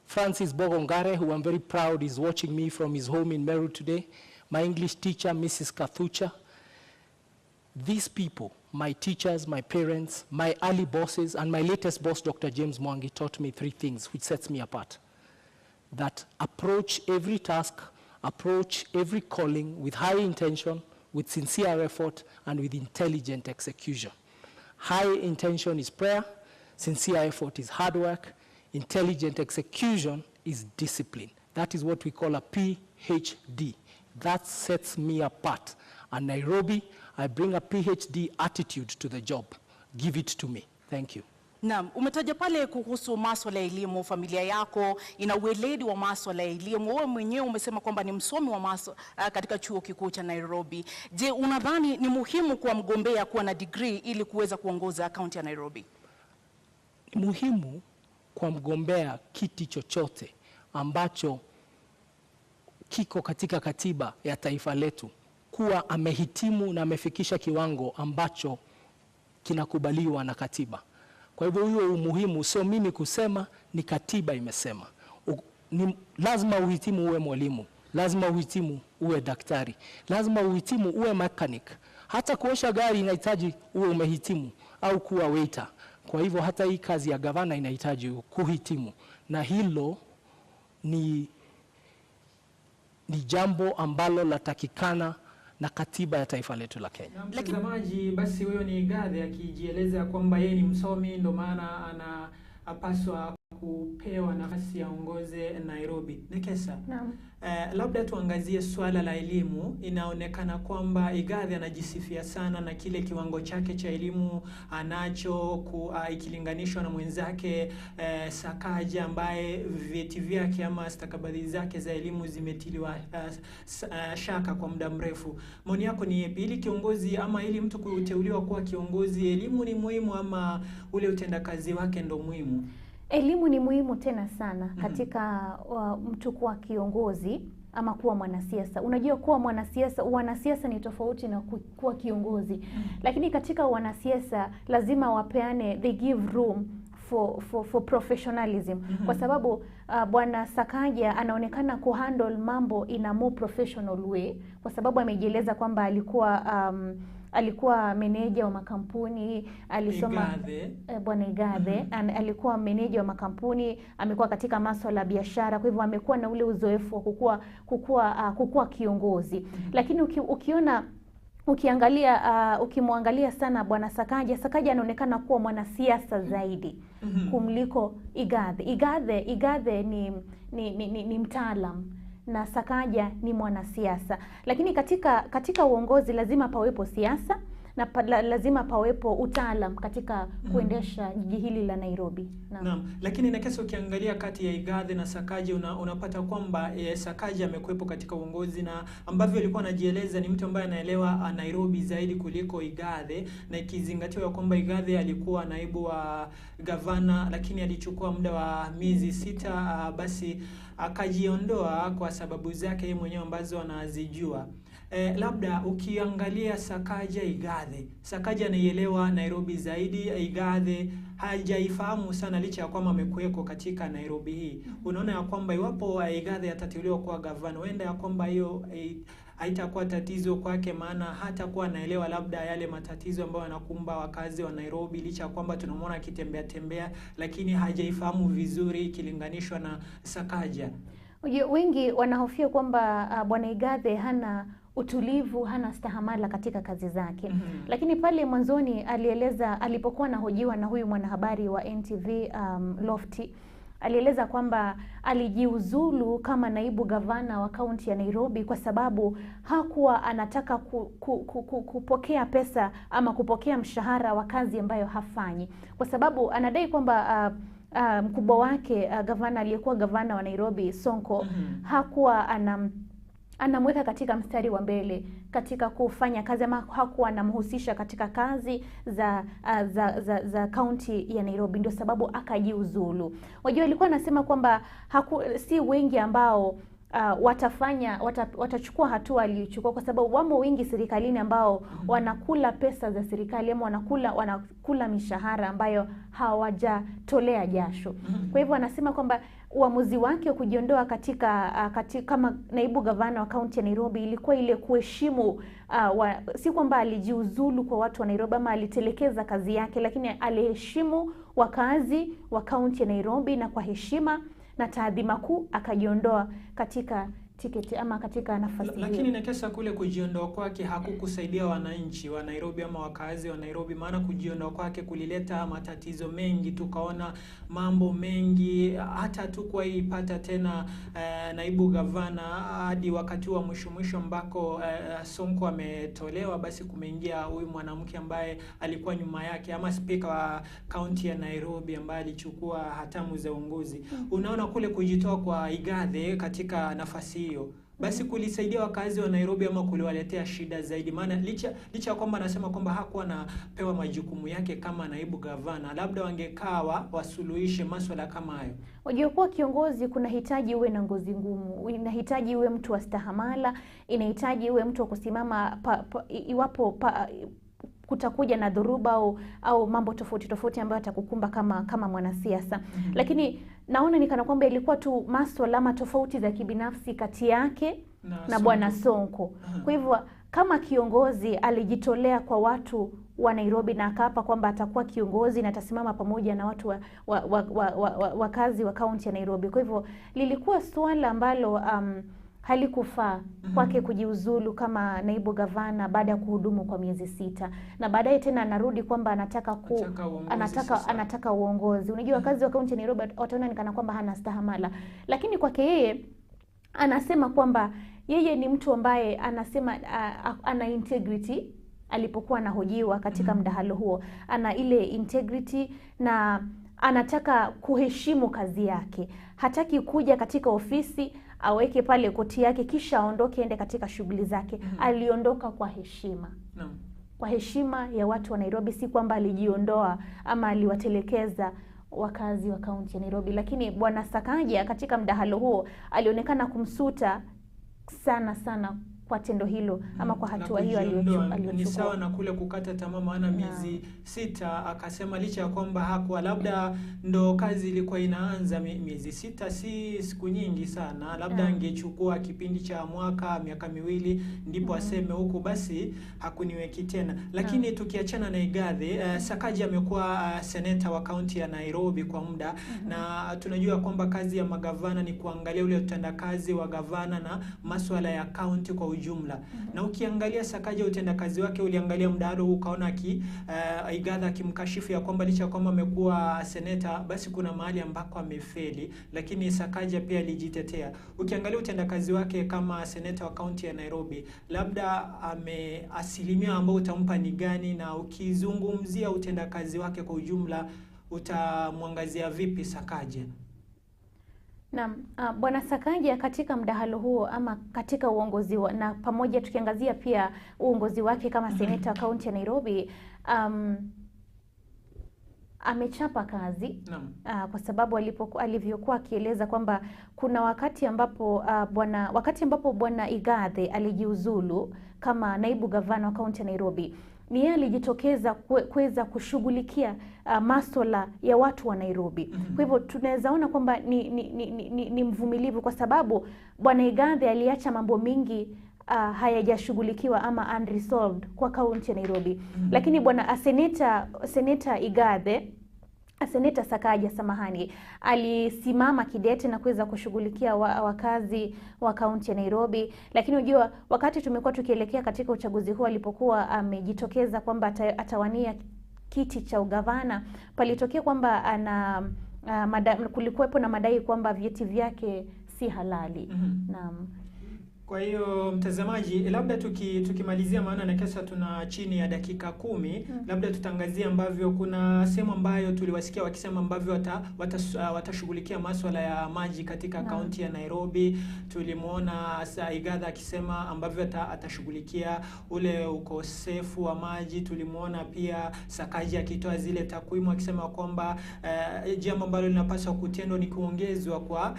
Francis Bogongare, who I'm very proud is watching me from his home in Meru today. My English teacher, Mrs. Kathucha. These people, my teachers, my parents, my early bosses, and my latest boss, Dr. James Mwangi, taught me three things which sets me apart. That approach every task, approach every calling with high intention, with sincere effort, and with intelligent execution. High intention is prayer. Sincere effort is hard work. Intelligent execution is discipline. That is what we call a PhD. That sets me apart. And Nairobi, I bring a PhD attitude to the job. Give it to me. Thank you. Naam, umetaja pale kuhusu masuala ya elimu, familia yako ina ueledi wa masuala ya elimu. Wewe mwenyewe umesema kwamba ni msomi wa katika chuo kikuu cha Nairobi. Je, unadhani ni muhimu kwa mgombea kuwa na degree ili kuweza kuongoza kaunti ya Nairobi? Muhimu kwa mgombea kiti chochote ambacho kiko katika katiba ya taifa letu kuwa amehitimu na amefikisha kiwango ambacho kinakubaliwa na katiba. Kwa hivyo huo umuhimu sio mimi kusema, ni katiba imesema. Lazima uhitimu uwe mwalimu, lazima uhitimu uwe daktari, lazima uhitimu uwe mechanic. Hata kuosha gari inahitaji uwe umehitimu au kuwa waiter. Kwa hivyo hata hii kazi ya gavana inahitaji kuhitimu, na hilo ni jambo ambalo latakikana na katiba ya taifa letu la Kenya. Na mtazamaji, basi huyo ni Igathe akijieleza kwamba yeye ni msomi, ndio maana anapaswa kupewa nafasi ya ongoze Nairobi. Nekesa, Naam. Labda tuangazie swala la elimu. Inaonekana kwamba Igathe anajisifia sana na kile kiwango chake cha elimu anacho ikilinganishwa na mwenzake Sakaja ambaye vyeti vyake ama stakabadhi zake za elimu zimetiliwa shaka kwa muda mrefu. Maoni yako ni yapi? Ili kiongozi ama ili mtu kuteuliwa kuwa kiongozi, elimu ni muhimu ama ule utendakazi wake ndo muhimu? Elimu ni muhimu tena sana katika mtu kuwa kiongozi ama kuwa mwanasiasa. Unajua kuwa wanasiasa ni tofauti na kuwa kiongozi. Lakini katika wanasiasa lazima wapeane, they give room for professionalism. Kwa sababu Bwana Sakaja anaonekana kuhandle mambo in a more professional way, kwa sababu amejieleza kwamba alikuwa meneja wa makampuni, alisoma Bwana Igathe, alikuwa meneja wa makampuni, amekuwa katika masuala ya biashara, kwa hivyo amekuwa na ule uzoefu wa kukua kiongozi. Lakini ukimwangalia sana Bwana Sakaja anaonekana kuwa mwanasiasa zaidi kumliko Igathe. Igathe ni mtaalam na Sakaja ni mwanasiasa. Lakini katika uongozi lazima pawepo siasa na lazima pawepo utaalam katika kuendesha jiji hili la Nairobi. Naam. Lakini Nekesa, ukiangalia kati ya Igathe na Sakaja unapata kwamba Sakaja amekuepo katika uongozi, na ambavyo alikuwa anajieleza ni mtu ambaye anaelewa Nairobi zaidi kuliko Igathe, na ikizingatiwa kwamba Igathe alikuwa naibu wa gavana lakini alichukua muda wa miezi 6, basi akajiondoa kwa sababu zake yeye mwenyewe ambazo anazijua. Labda ukiangalia Sakaja anaielewa Nairobi zaidi, Igathe hajaifahamu sana licha ya kwamba amekuweko katika Nairobi hii. Unaona ya kwamba iwapo Igathe atateuliwa kuwa gavana, huenda ya kwamba hiyo haitakuwa tatizo kwake, maana hata kuwa anaelewa labda yale matatizo ambayo yanakumba wakazi wa Nairobi, licha ya kwamba tunamwona akitembea, lakini hajaifahamu vizuri ikilinganishwa na Sakaja. Wengi wanahofia kwamba Bwana Igathe hana utulivu, hana stahamala katika kazi zake. Lakini pale mwanzoni alieleza, alipokuwa anahojiwa na huyu mwanahabari wa NTV Lofty, alieleza kwamba alijiuzulu kama naibu gavana wa kaunti ya Nairobi kwa sababu hakuwa anataka kupokea pesa ama kupokea mshahara wa kazi ambayo hafanyi, kwa sababu anadai kwamba mkubwa wake gavana aliyekuwa gavana wa Nairobi Sonko hakuwa anamweka katika mstari wa mbele katika kufanya kazi, ama hakuwa anamhusisha katika kazi za kaunti ya Nairobi, ndio sababu akajiuzulu. Wajua, alikuwa anasema kwamba si wengi ambao watachukua hatua aliyochukua, kwa sababu wamo wengi serikalini ambao wanakula pesa za serikali ama wanakula mishahara ambayo hawajatolea jasho. Kwa hivyo anasema kwamba uamuzi wake wa kujiondoa kama naibu gavana wa kaunti ya Nairobi ilikuwa ile kuheshimu, si kwamba alijiuzulu kwa watu wa Nairobi ama alitelekeza kazi yake, lakini aliheshimu wakazi wa kaunti ya Nairobi, na kwa heshima na taadhima kuu akajiondoa katika tiketi ama katika nafasi hiyo. Lakini Nekesa, kule kujiondoa kwake hakukusaidia wananchi wa Nairobi ama wakazi wa Nairobi, maana kujiondoa kwake kulileta matatizo mengi, tukaona mambo mengi, hata tukwa ipata tena naibu gavana hadi wakati wa mwisho ambako Sonko ametolewa, basi kumeingia huyu mwanamke ambaye alikuwa nyuma yake, ama spika wa kaunti ya Nairobi ambaye alichukua hatamu za uongozi. Unaona kule kujitoa kwa Igathe katika nafasi hiyo basi kulisaidia wakazi wa Nairobi ama kuliwaletea shida zaidi? Maana licha kwamba anasema kwamba hakuwa anapewa majukumu yake kama naibu gavana, labda wangekaa wasuluhishe masuala kama hayo. Unajua, kuwa kiongozi kuna hitaji uwe na ngozi ngumu, inahitaji uwe mtu wa stahamala, inahitaji uwe mtu wa kusimama kutakuja na dhoruba au mambo tofauti ambayo atakukumba kama mwanasiasa. Lakini naona ni kana kwamba ilikuwa tu masuala ama tofauti za kibinafsi kati yake na Bwana Sonko. Kwa hivyo kama kiongozi alijitolea kwa watu wa Nairobi na akaapa kwamba atakuwa kiongozi na atasimama pamoja na watu wakazi wa kaunti ya Nairobi. Kwa hivyo lilikuwa swala ambalo halikufaa kwake kujiuzulu kama naibu gavana baada ya kuhudumu kwa miezi 6, na baadaye tena anarudi kwamba anataka uongozi. Unajua wakazi wa kaunti ya Nairobi wataona ni kana kwamba hana stahamala, lakini kwake yeye anasema kwamba yeye ni mtu ambaye anasema ana integrity. Alipokuwa anahojiwa katika mdahalo huo, ana ile integrity na anataka kuheshimu kazi yake. Hataki kuja katika ofisi aweke pale koti yake kisha aondoke ende katika shughuli zake. Aliondoka kwa heshima. Kwa heshima ya watu wa Nairobi, si kwamba alijiondoa ama aliwatelekeza wakazi wa kaunti ya Nairobi. Lakini Bwana Sakaja katika mdahalo huo alionekana kumsuta sana kwa tendo hilo ama kwa hatua hiyo aliyochukua. Ni sawa na kule kukata tamaa, maana miezi 6 akasema licha ya kwamba hakuwa labda ndo kazi ilikuwa inaanza. Miezi 6 si siku nyingi sana, labda angechukua kipindi cha miaka 2 ndipo aseme huku basi hakuniweki tena. Lakini tukiachana na Igathe, Sakaja amekuwa seneta wa kaunti ya Nairobi kwa muda, na tunajua kwamba kazi ya magavana ni kuangalia ule utendakazi wa gavana na masuala ya kaunti kwa ujumla. Na ukiangalia Sakaja utendakazi wake, uliangalia mdahalo ukaona Igathe akimkashifu ya kwamba licha kwamba amekuwa seneta basi kuna mahali ambako amefeli, lakini Sakaja pia alijitetea. Ukiangalia utendakazi wake kama seneta wa kaunti ya Nairobi, labda asilimia ambayo utampa ni gani, na ukizungumzia utendakazi wake kwa ujumla utamwangazia vipi Sakaja? Naam, Bwana Sakaja katika mdahalo huo ama katika uongozi na pamoja tukiangazia pia uongozi wake kama seneta wa kaunti ya Nairobi, amechapa kazi. Kwa sababu alivyokuwa akieleza kwamba kuna wakati ambapo Bwana Igathe alijiuzulu kama naibu gavana wa kaunti ya Nairobi, ni yeye alijitokeza kuweza kushughulikia masuala ya watu wa Nairobi. Kwa hivyo tunaweza ona kwamba ni mvumilivu, kwa sababu Bwana Igathe aliacha mambo mingi hayajashughulikiwa ama unresolved kwa kaunti ya Nairobi. Lakini bwana seneta Igathe, Seneta Sakaja samahani, alisimama kidete na kuweza kushughulikia wakazi wa kaunti ya Nairobi. Lakini unajua wakati tumekuwa tukielekea katika uchaguzi huu, alipokuwa amejitokeza kwamba atawania kiti cha ugavana, palitokea kwamba kulikuwepo na madai kwamba vyeti vyake si halali. Naam. Kwa hiyo mtazamaji, labda tukimalizia maana na kesa tuna chini ya dakika 10, labda tutangazia ambavyo kuna sehemu ambayo tuliwasikia wakisema ambavyo watashughulikia masuala ya maji katika kaunti ya Nairobi. Tulimuona Igathe akisema ambavyo atashughulikia ule ukosefu wa maji. Tulimuona pia Sakaja akitoa zile takwimu akisema kwamba jambo ambalo linapaswa kutendwa ni kuongezwa kwa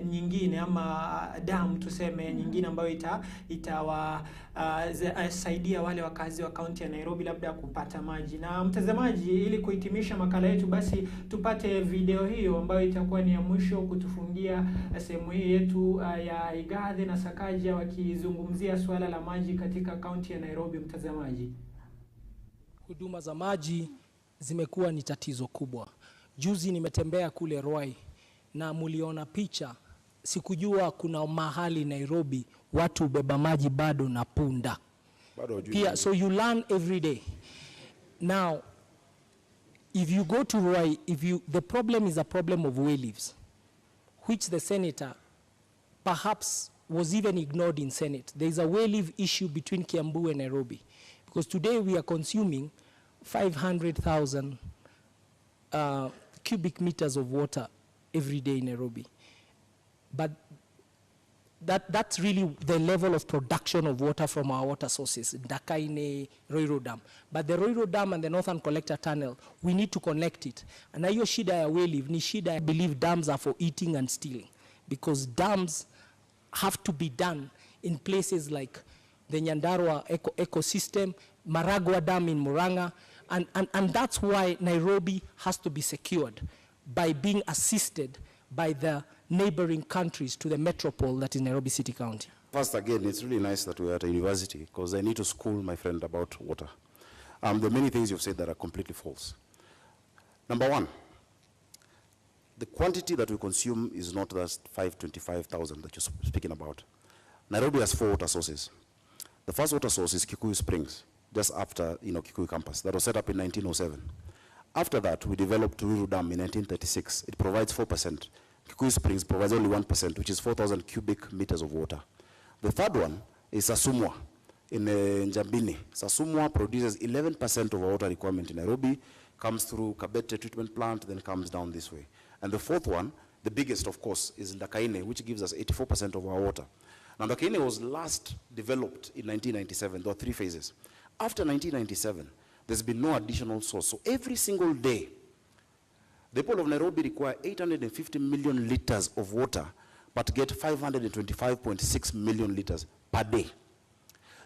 nyingine ama damu tuseme nyingine ambayo itawasaidia wale wakazi wa kaunti ya Nairobi labda kupata maji. Na mtazamaji, ili kuhitimisha makala yetu, basi tupate video hiyo ambayo itakuwa ni ya mwisho kutufungia sehemu hii yetu ya Igathe na Sakaja wakizungumzia swala la maji katika kaunti ya Nairobi. Mtazamaji, huduma za maji zimekuwa ni tatizo kubwa. Juzi nimetembea kule Ruai na muliona picha. Sikujua kuna mahali Nairobi watu ubeba maji bado na punda. Pia, so you learn every day. Now, if you go to Ruai, the problem is a problem of way leaves, which the senator perhaps was even ignored in Senate. There is a way leave issue between Kiambu and Nairobi, because today we are consuming 500,000 cubic meters of water every day in Nairobi. But that's really the level of production of water from our water sources, Dakaine, Roiro Dam. But the Roiro Dam and the Northern Collector Tunnel, we need to connect it. And hiyo shida ya way leave ni shida. I believe dams are for eating and stealing, because dams have to be done in places like the Nyandarua ecosystem, Maragua Dam in Murang'a, and that's why Nairobi has to be secured by being assisted by the neighboring countries to the metropole that is Nairobi City County. First, again, it's really nice that we're at a university because I need to school my friend about water. There are many things you've said that are completely false. Number one, the quantity that we consume is not that 525,000 that you're speaking about. Nairobi has 4 water sources. The first water source is Kikuyu Springs, just after Kikuyu campus. That was set up in 1907. After that, we developed Ruiru Dam in 1936. It provides 4%. Kikuyu Springs provides only 1%, which is 4,000 cubic meters of water. The third one is Sasumwa in Njambini. Sasumwa produces 11% of our water requirement in Nairobi, comes through Kabete treatment plant, then comes down this way. And the fourth one, the biggest of course, is Ndakaine, which gives us 84% of our water. Now Ndakaine was last developed in 1997. There were 3 phases. After 1997, there's been no additional source. So every single day, the people of Nairobi require 850 million liters of water, but get 525.6 million liters per day.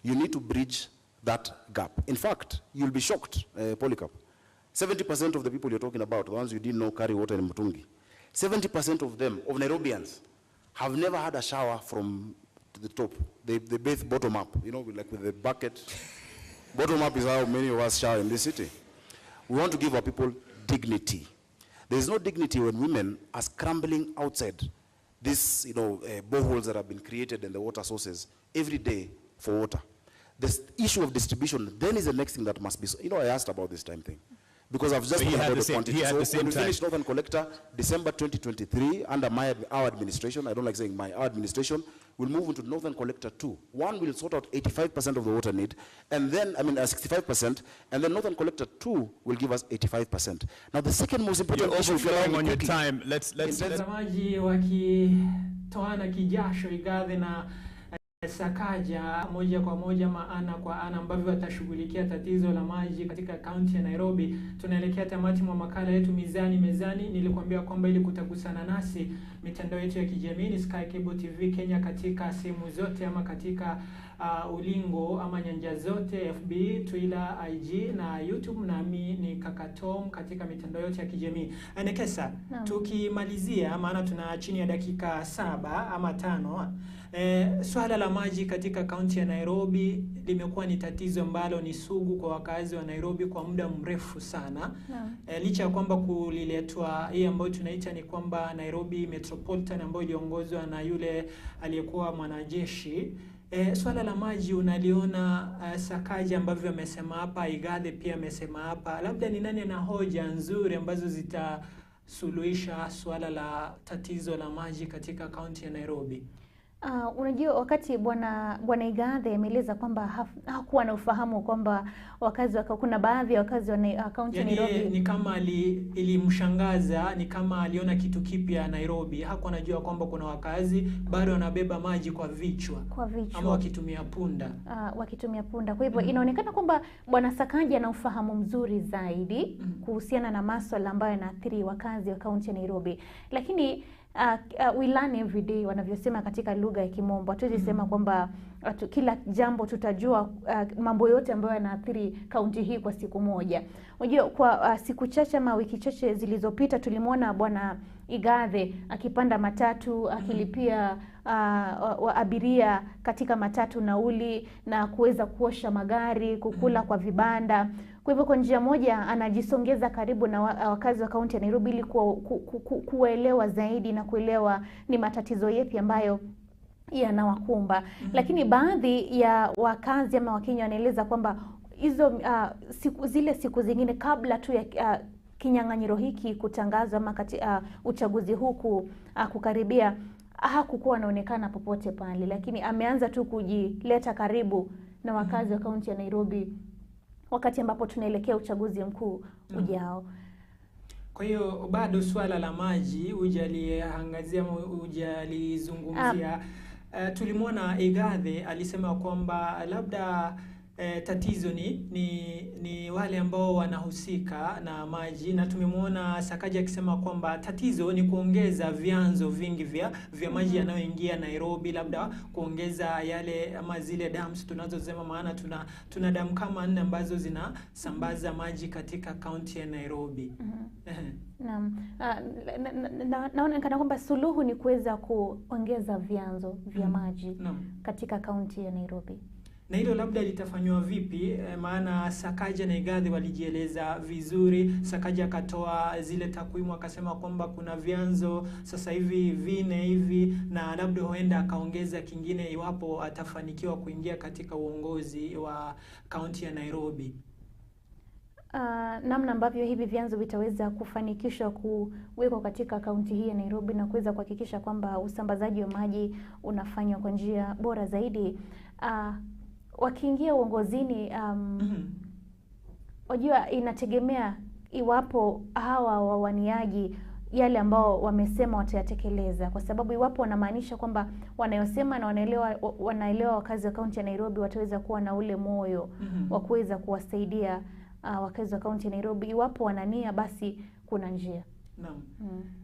You need to bridge that gap. In fact, you'll be shocked, Polycarp. 70% of the people you're talking about, the ones you didn't know carry water in Mutungi, 70% of them, of Nairobians, have never had a shower from the top. They bathe bottom up, like with the bucket. Bottom up is how many of us shower in this city. We want to give our people dignity. There is no dignity when women are scrambling outside these, boreholes that have been created in the water sources every day for water. This issue of distribution then is the next thing that must be. I asked about this time thing because I've just heard about the quantity. So when we finish Northern Collector, December 2023, under our administration, I don't like saying our administration, we'll move into Northern Collector 2. One will sort out 85% of the water need, and then, 65%, and then Northern Collector 2 will give us 85%. Now the second most important issue, if you're overflowing on your time, let's Watazamaji wakitoana kijasho Igathe na Sakaja moja kwa moja ana kwa ana ambavyo watashughulikia tatizo la maji katika kaunti ya Nairobi. Tunaelekea tamati mwa makala yetu Mezani. Nilikwambia kwamba ili kutagusana nasi mitandao yetu ya kijamii ni Sky Cable TV Kenya katika sehemu zote ama katika ulingo ama nyanja zote, FB, Twitter, IG na YouTube, nami ni Kaka katika mitandao yote ya kijamii. Anekesa, tukimalizia maana tuna chini ya dakika 7 ama 5. Swala la maji katika kaunti ya Nairobi limekuwa ni tatizo ambalo ni sugu kwa wakazi wa Nairobi kwa muda mrefu sana. Licha ya kwamba kuliletwa hii ambayo tunaita ni kwamba Nairobi Metropolitan ambayo iliongozwa na yule aliyekuwa mwanajeshi. Swala la maji unaliona Sakaja ambavyo amesema hapa, Igathe pia amesema hapa, labda ni nani ana hoja nzuri ambazo zitasuluhisha swala la tatizo la maji katika kaunti ya Nairobi? Unajua wakati bwana Igathe ameeleza kwamba hakuwa na ufahamu kwamba kuna baadhi ya wakazi wa kaunti ya Nairobi, ni kama ilimshangaza, ni kama aliona kitu kipya Nairobi. Hakuwa anajua kwamba kuna wakazi bado wanabeba maji kwa vichwa ama wakitumia punda. Kwa hivyo inaonekana kwamba bwana Sakaja ana ufahamu mzuri zaidi kuhusiana na masuala ambayo yanaathiri wakazi wa kaunti ya Nairobi. Lakini we learn every day wanavyosema katika lugha ya Kimombo. Hatuwezi sema kwamba kila jambo tutajua mambo yote ambayo yanaathiri kaunti hii kwa siku moja. Unajua kwa siku chache ama wiki chache zilizopita tulimwona bwana Igathe akipanda matatu akilipia abiria katika matatu nauli na kuweza kuosha magari, kukula kwa vibanda. Kwa hivyo kwa njia moja anajisongeza karibu na wakazi wa kaunti ya Nairobi ili kuelewa zaidi na kuelewa ni matatizo yapi ambayo yanawakumba. Lakini baadhi ya wakazi ama Wakenya wanaeleza kwamba hizo siku zingine kabla tu ya kinyang'anyiro hiki kutangazwa ama uchaguzi huku kukaribia, hakukuwa anaonekana popote pale, lakini ameanza tu kujileta karibu na wakazi wa kaunti ya Nairobi wakati ambapo tunaelekea uchaguzi mkuu ujao. Kwa hiyo bado swala la maji hujaliangazia, hujalizungumzia. Tulimwona Igathe alisema kwamba labda tatizo ni wale ambao wanahusika na maji, na tumemwona Sakaja akisema kwamba tatizo ni kuongeza vyanzo vingi vya maji yanayoingia Nairobi, labda kuongeza yale ama zile dams tunazosema, maana tuna damu kama 4 ambazo zinasambaza maji katika kaunti ya Nairobi. Naam. Naona kana kwamba suluhu ni kuweza kuongeza vyanzo vya maji katika kaunti ya Nairobi. Na hilo labda litafanywa vipi? Maana Sakaja na Igathe walijieleza vizuri. Sakaja akatoa zile takwimu akasema kwamba kuna vyanzo sasa hivi 4 hivi, na labda huenda akaongeza kingine iwapo atafanikiwa kuingia katika uongozi wa kaunti ya Nairobi. Namna ambavyo hivi vyanzo vitaweza kufanikishwa kuwekwa katika kaunti hii ya Nairobi na kuweza kuhakikisha kwamba usambazaji wa maji unafanywa kwa njia bora zaidi. Wakiingia uongozini, wajua inategemea iwapo hawa wawaniaji yale ambao wamesema watayatekeleza, kwa sababu iwapo wanamaanisha kwamba wanayosema na wanaelewa wakazi wa kaunti ya Nairobi, wataweza kuwa na ule moyo wa kuweza kuwasaidia wakazi wa kaunti ya Nairobi. Iwapo wanania, basi kuna njia. Naam.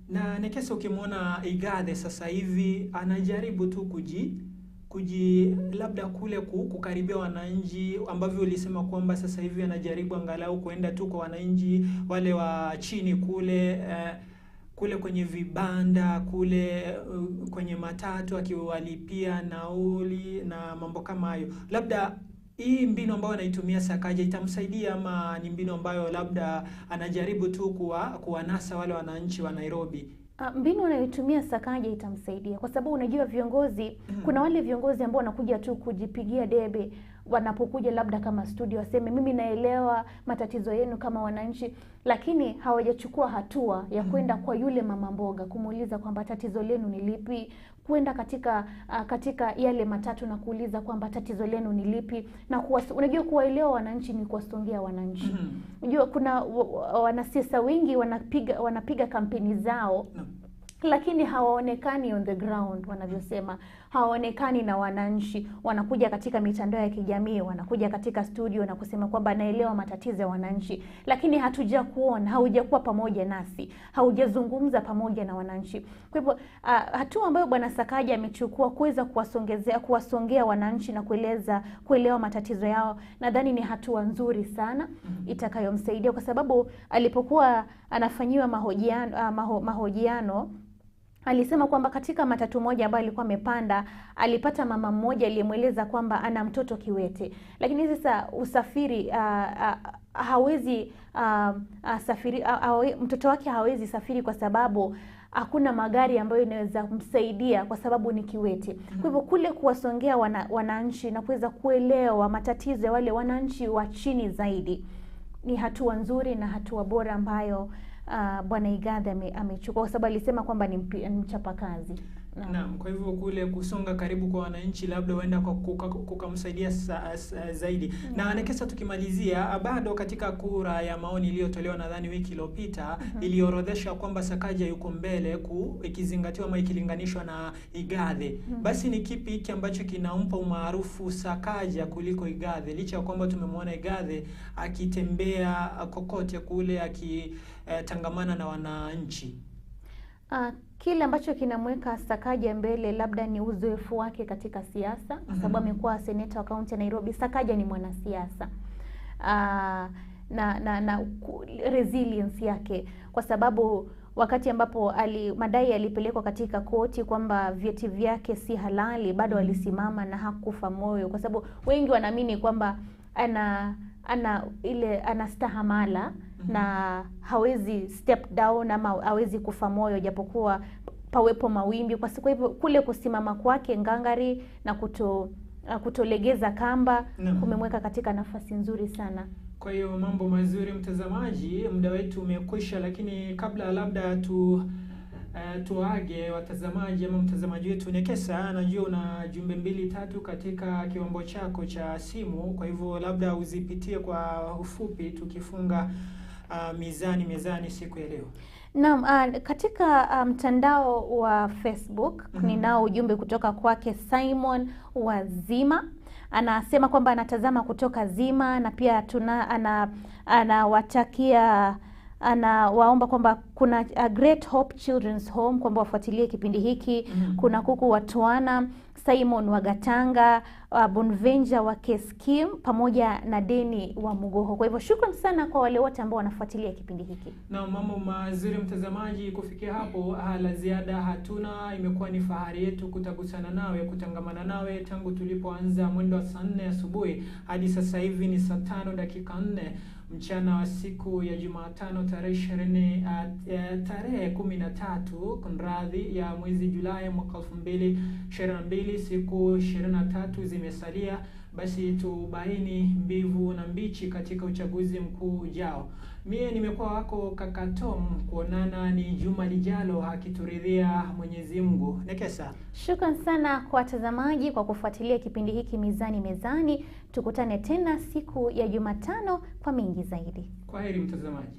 Na nekesa ukimwona Igathe sasa hivi anajaribu tu labda kule kukaribia wananchi, ambavyo ulisema kwamba sasa hivi anajaribu angalau kuenda tu kwa wananchi wale wa chini kule kule kwenye vibanda kule kwenye matatu, akiwalipia nauli na mambo kama hayo. Labda hii mbinu ambayo anaitumia Sakaja itamsaidia, ama ni mbinu ambayo labda anajaribu tu kuwanasa wale wananchi wa Nairobi? Mbinu anayotumia Sakaja itamsaidia kwa sababu unajua viongozi, kuna wale viongozi ambao wanakuja tu kujipigia debe wanapokuja labda kama studio, waseme mimi naelewa matatizo yenu kama wananchi, lakini hawajachukua hatua ya kwenda kwa yule mama mboga kumuuliza kwamba tatizo lenu ni lipi, kwenda katika yale matatu na kuuliza kwamba tatizo lenu ni lipi, na unajua kuwaelewa wananchi ni kuwasongea wananchi. Unajua kuna wanasiasa wengi wanapiga kampeni zao lakini hawaonekani on the ground, wanavyosema hawaonekani na wananchi. Wanakuja katika mitandao ya kijamii, wanakuja katika studio na kusema kwamba naelewa matatizo ya wananchi, lakini hatuja kuona, haujakuwa pamoja nasi, haujazungumza pamoja na wananchi. Kwa hivyo hatua ambayo bwana Sakaja amechukua kuweza kuwasongea wananchi na kuelewa matatizo yao, nadhani ni hatua nzuri sana itakayomsaidia, kwa sababu alipokuwa anafanyiwa mahojiano alisema kwamba katika matatu moja ambayo alikuwa amepanda alipata mama mmoja aliyemweleza kwamba ana mtoto kiwete, lakini sasa usafiri hawezi mtoto wake hawezi safiri kwa sababu hakuna magari ambayo inaweza kumsaidia kwa sababu ni kiwete. Kwa hivyo kule kuwasongea wananchi na kuweza kuelewa matatizo ya wale wananchi wa chini zaidi ni hatua nzuri na hatua bora ambayo bwana Igathe amechukua, kwa sababu alisema kwamba ni mchapakazi. Naam, kwa hivyo kule kusonga karibu kwa wananchi labda huenda kukamsaidia zaidi. Na nekesa tukimalizia, bado katika kura ya maoni iliyotolewa nadhani wiki iliyopita iliorodhesha kwamba Sakaja yuko mbele ikizingatiwa ama ikilinganishwa na Igathe. Basi ni kipi hiki ambacho kinampa umaarufu Sakaja kuliko Igathe, licha ya kwamba tumemwona Igathe akitembea kokote kule akitangamana na wananchi? Kile ambacho kinamweka Sakaja mbele labda ni uzoefu wake katika siasa, kwa sababu amekuwa seneta wa kaunti ya Nairobi. Sakaja ni mwanasiasa. Na resilience yake, kwa sababu wakati ambapo madai alipelekwa katika koti kwamba vyeti vyake si halali, bado alisimama na hakufa moyo, kwa sababu wengi wanaamini kwamba ana stahamala na hawezi step down ama hawezi kufa moyo japokuwa pawepo mawimbi. Kwa hivyo kule kusimama kwake ngangari na kutolegeza kamba kumemweka katika nafasi nzuri sana. Kwa hiyo mambo mazuri, mtazamaji, muda wetu umekwisha, lakini kabla labda tuage watazamaji ama mtazamaji wetu Nekesa, najua una jumbe 2-3 katika kiwambo chako cha simu, kwa hivyo labda uzipitie kwa ufupi tukifunga Mezani siku ya leo. Naam, katika mtandao wa Facebook ninao ujumbe kutoka kwake Simon Wazima. anasema kwamba anatazama kutoka Zima, na pia anawatakia anawaomba kwamba kuna a Great Hope Children's Home kwamba wafuatilie kipindi hiki. Kuna Kuku wa Twana, Simon wa Gatanga, Bonvenja wa Keskim, pamoja na Deni wa Mugoho. Kwa hivyo shukrani sana kwa wale wote ambao wanafuatilia kipindi hiki. Na mambo mazuri mtazamaji, kufikia hapo la ziada hatuna. Imekuwa ni fahari yetu kutakutana nawe, kutangamana nawe tangu tulipoanza mwendo wa saa 4 asubuhi hadi sasa hivi ni saa 5 dakika 4 mchana wa siku ya Jumatano tarehe 13 kunradhi ya mwezi Julai mwaka 2022. Siku 23 zimesalia, basi tubaini mbivu na mbichi katika uchaguzi mkuu ujao. Mie nimekuwa wako Kaka Tom, kuonana ni juma lijalo akituridhia Mwenyezi Mungu. Nekesa. Shukrani sana kwa watazamaji kwa kufuatilia kipindi hiki Mizani Mezani. Tukutane tena siku ya Jumatano kwa mengi zaidi. Kwaheri mtazamaji.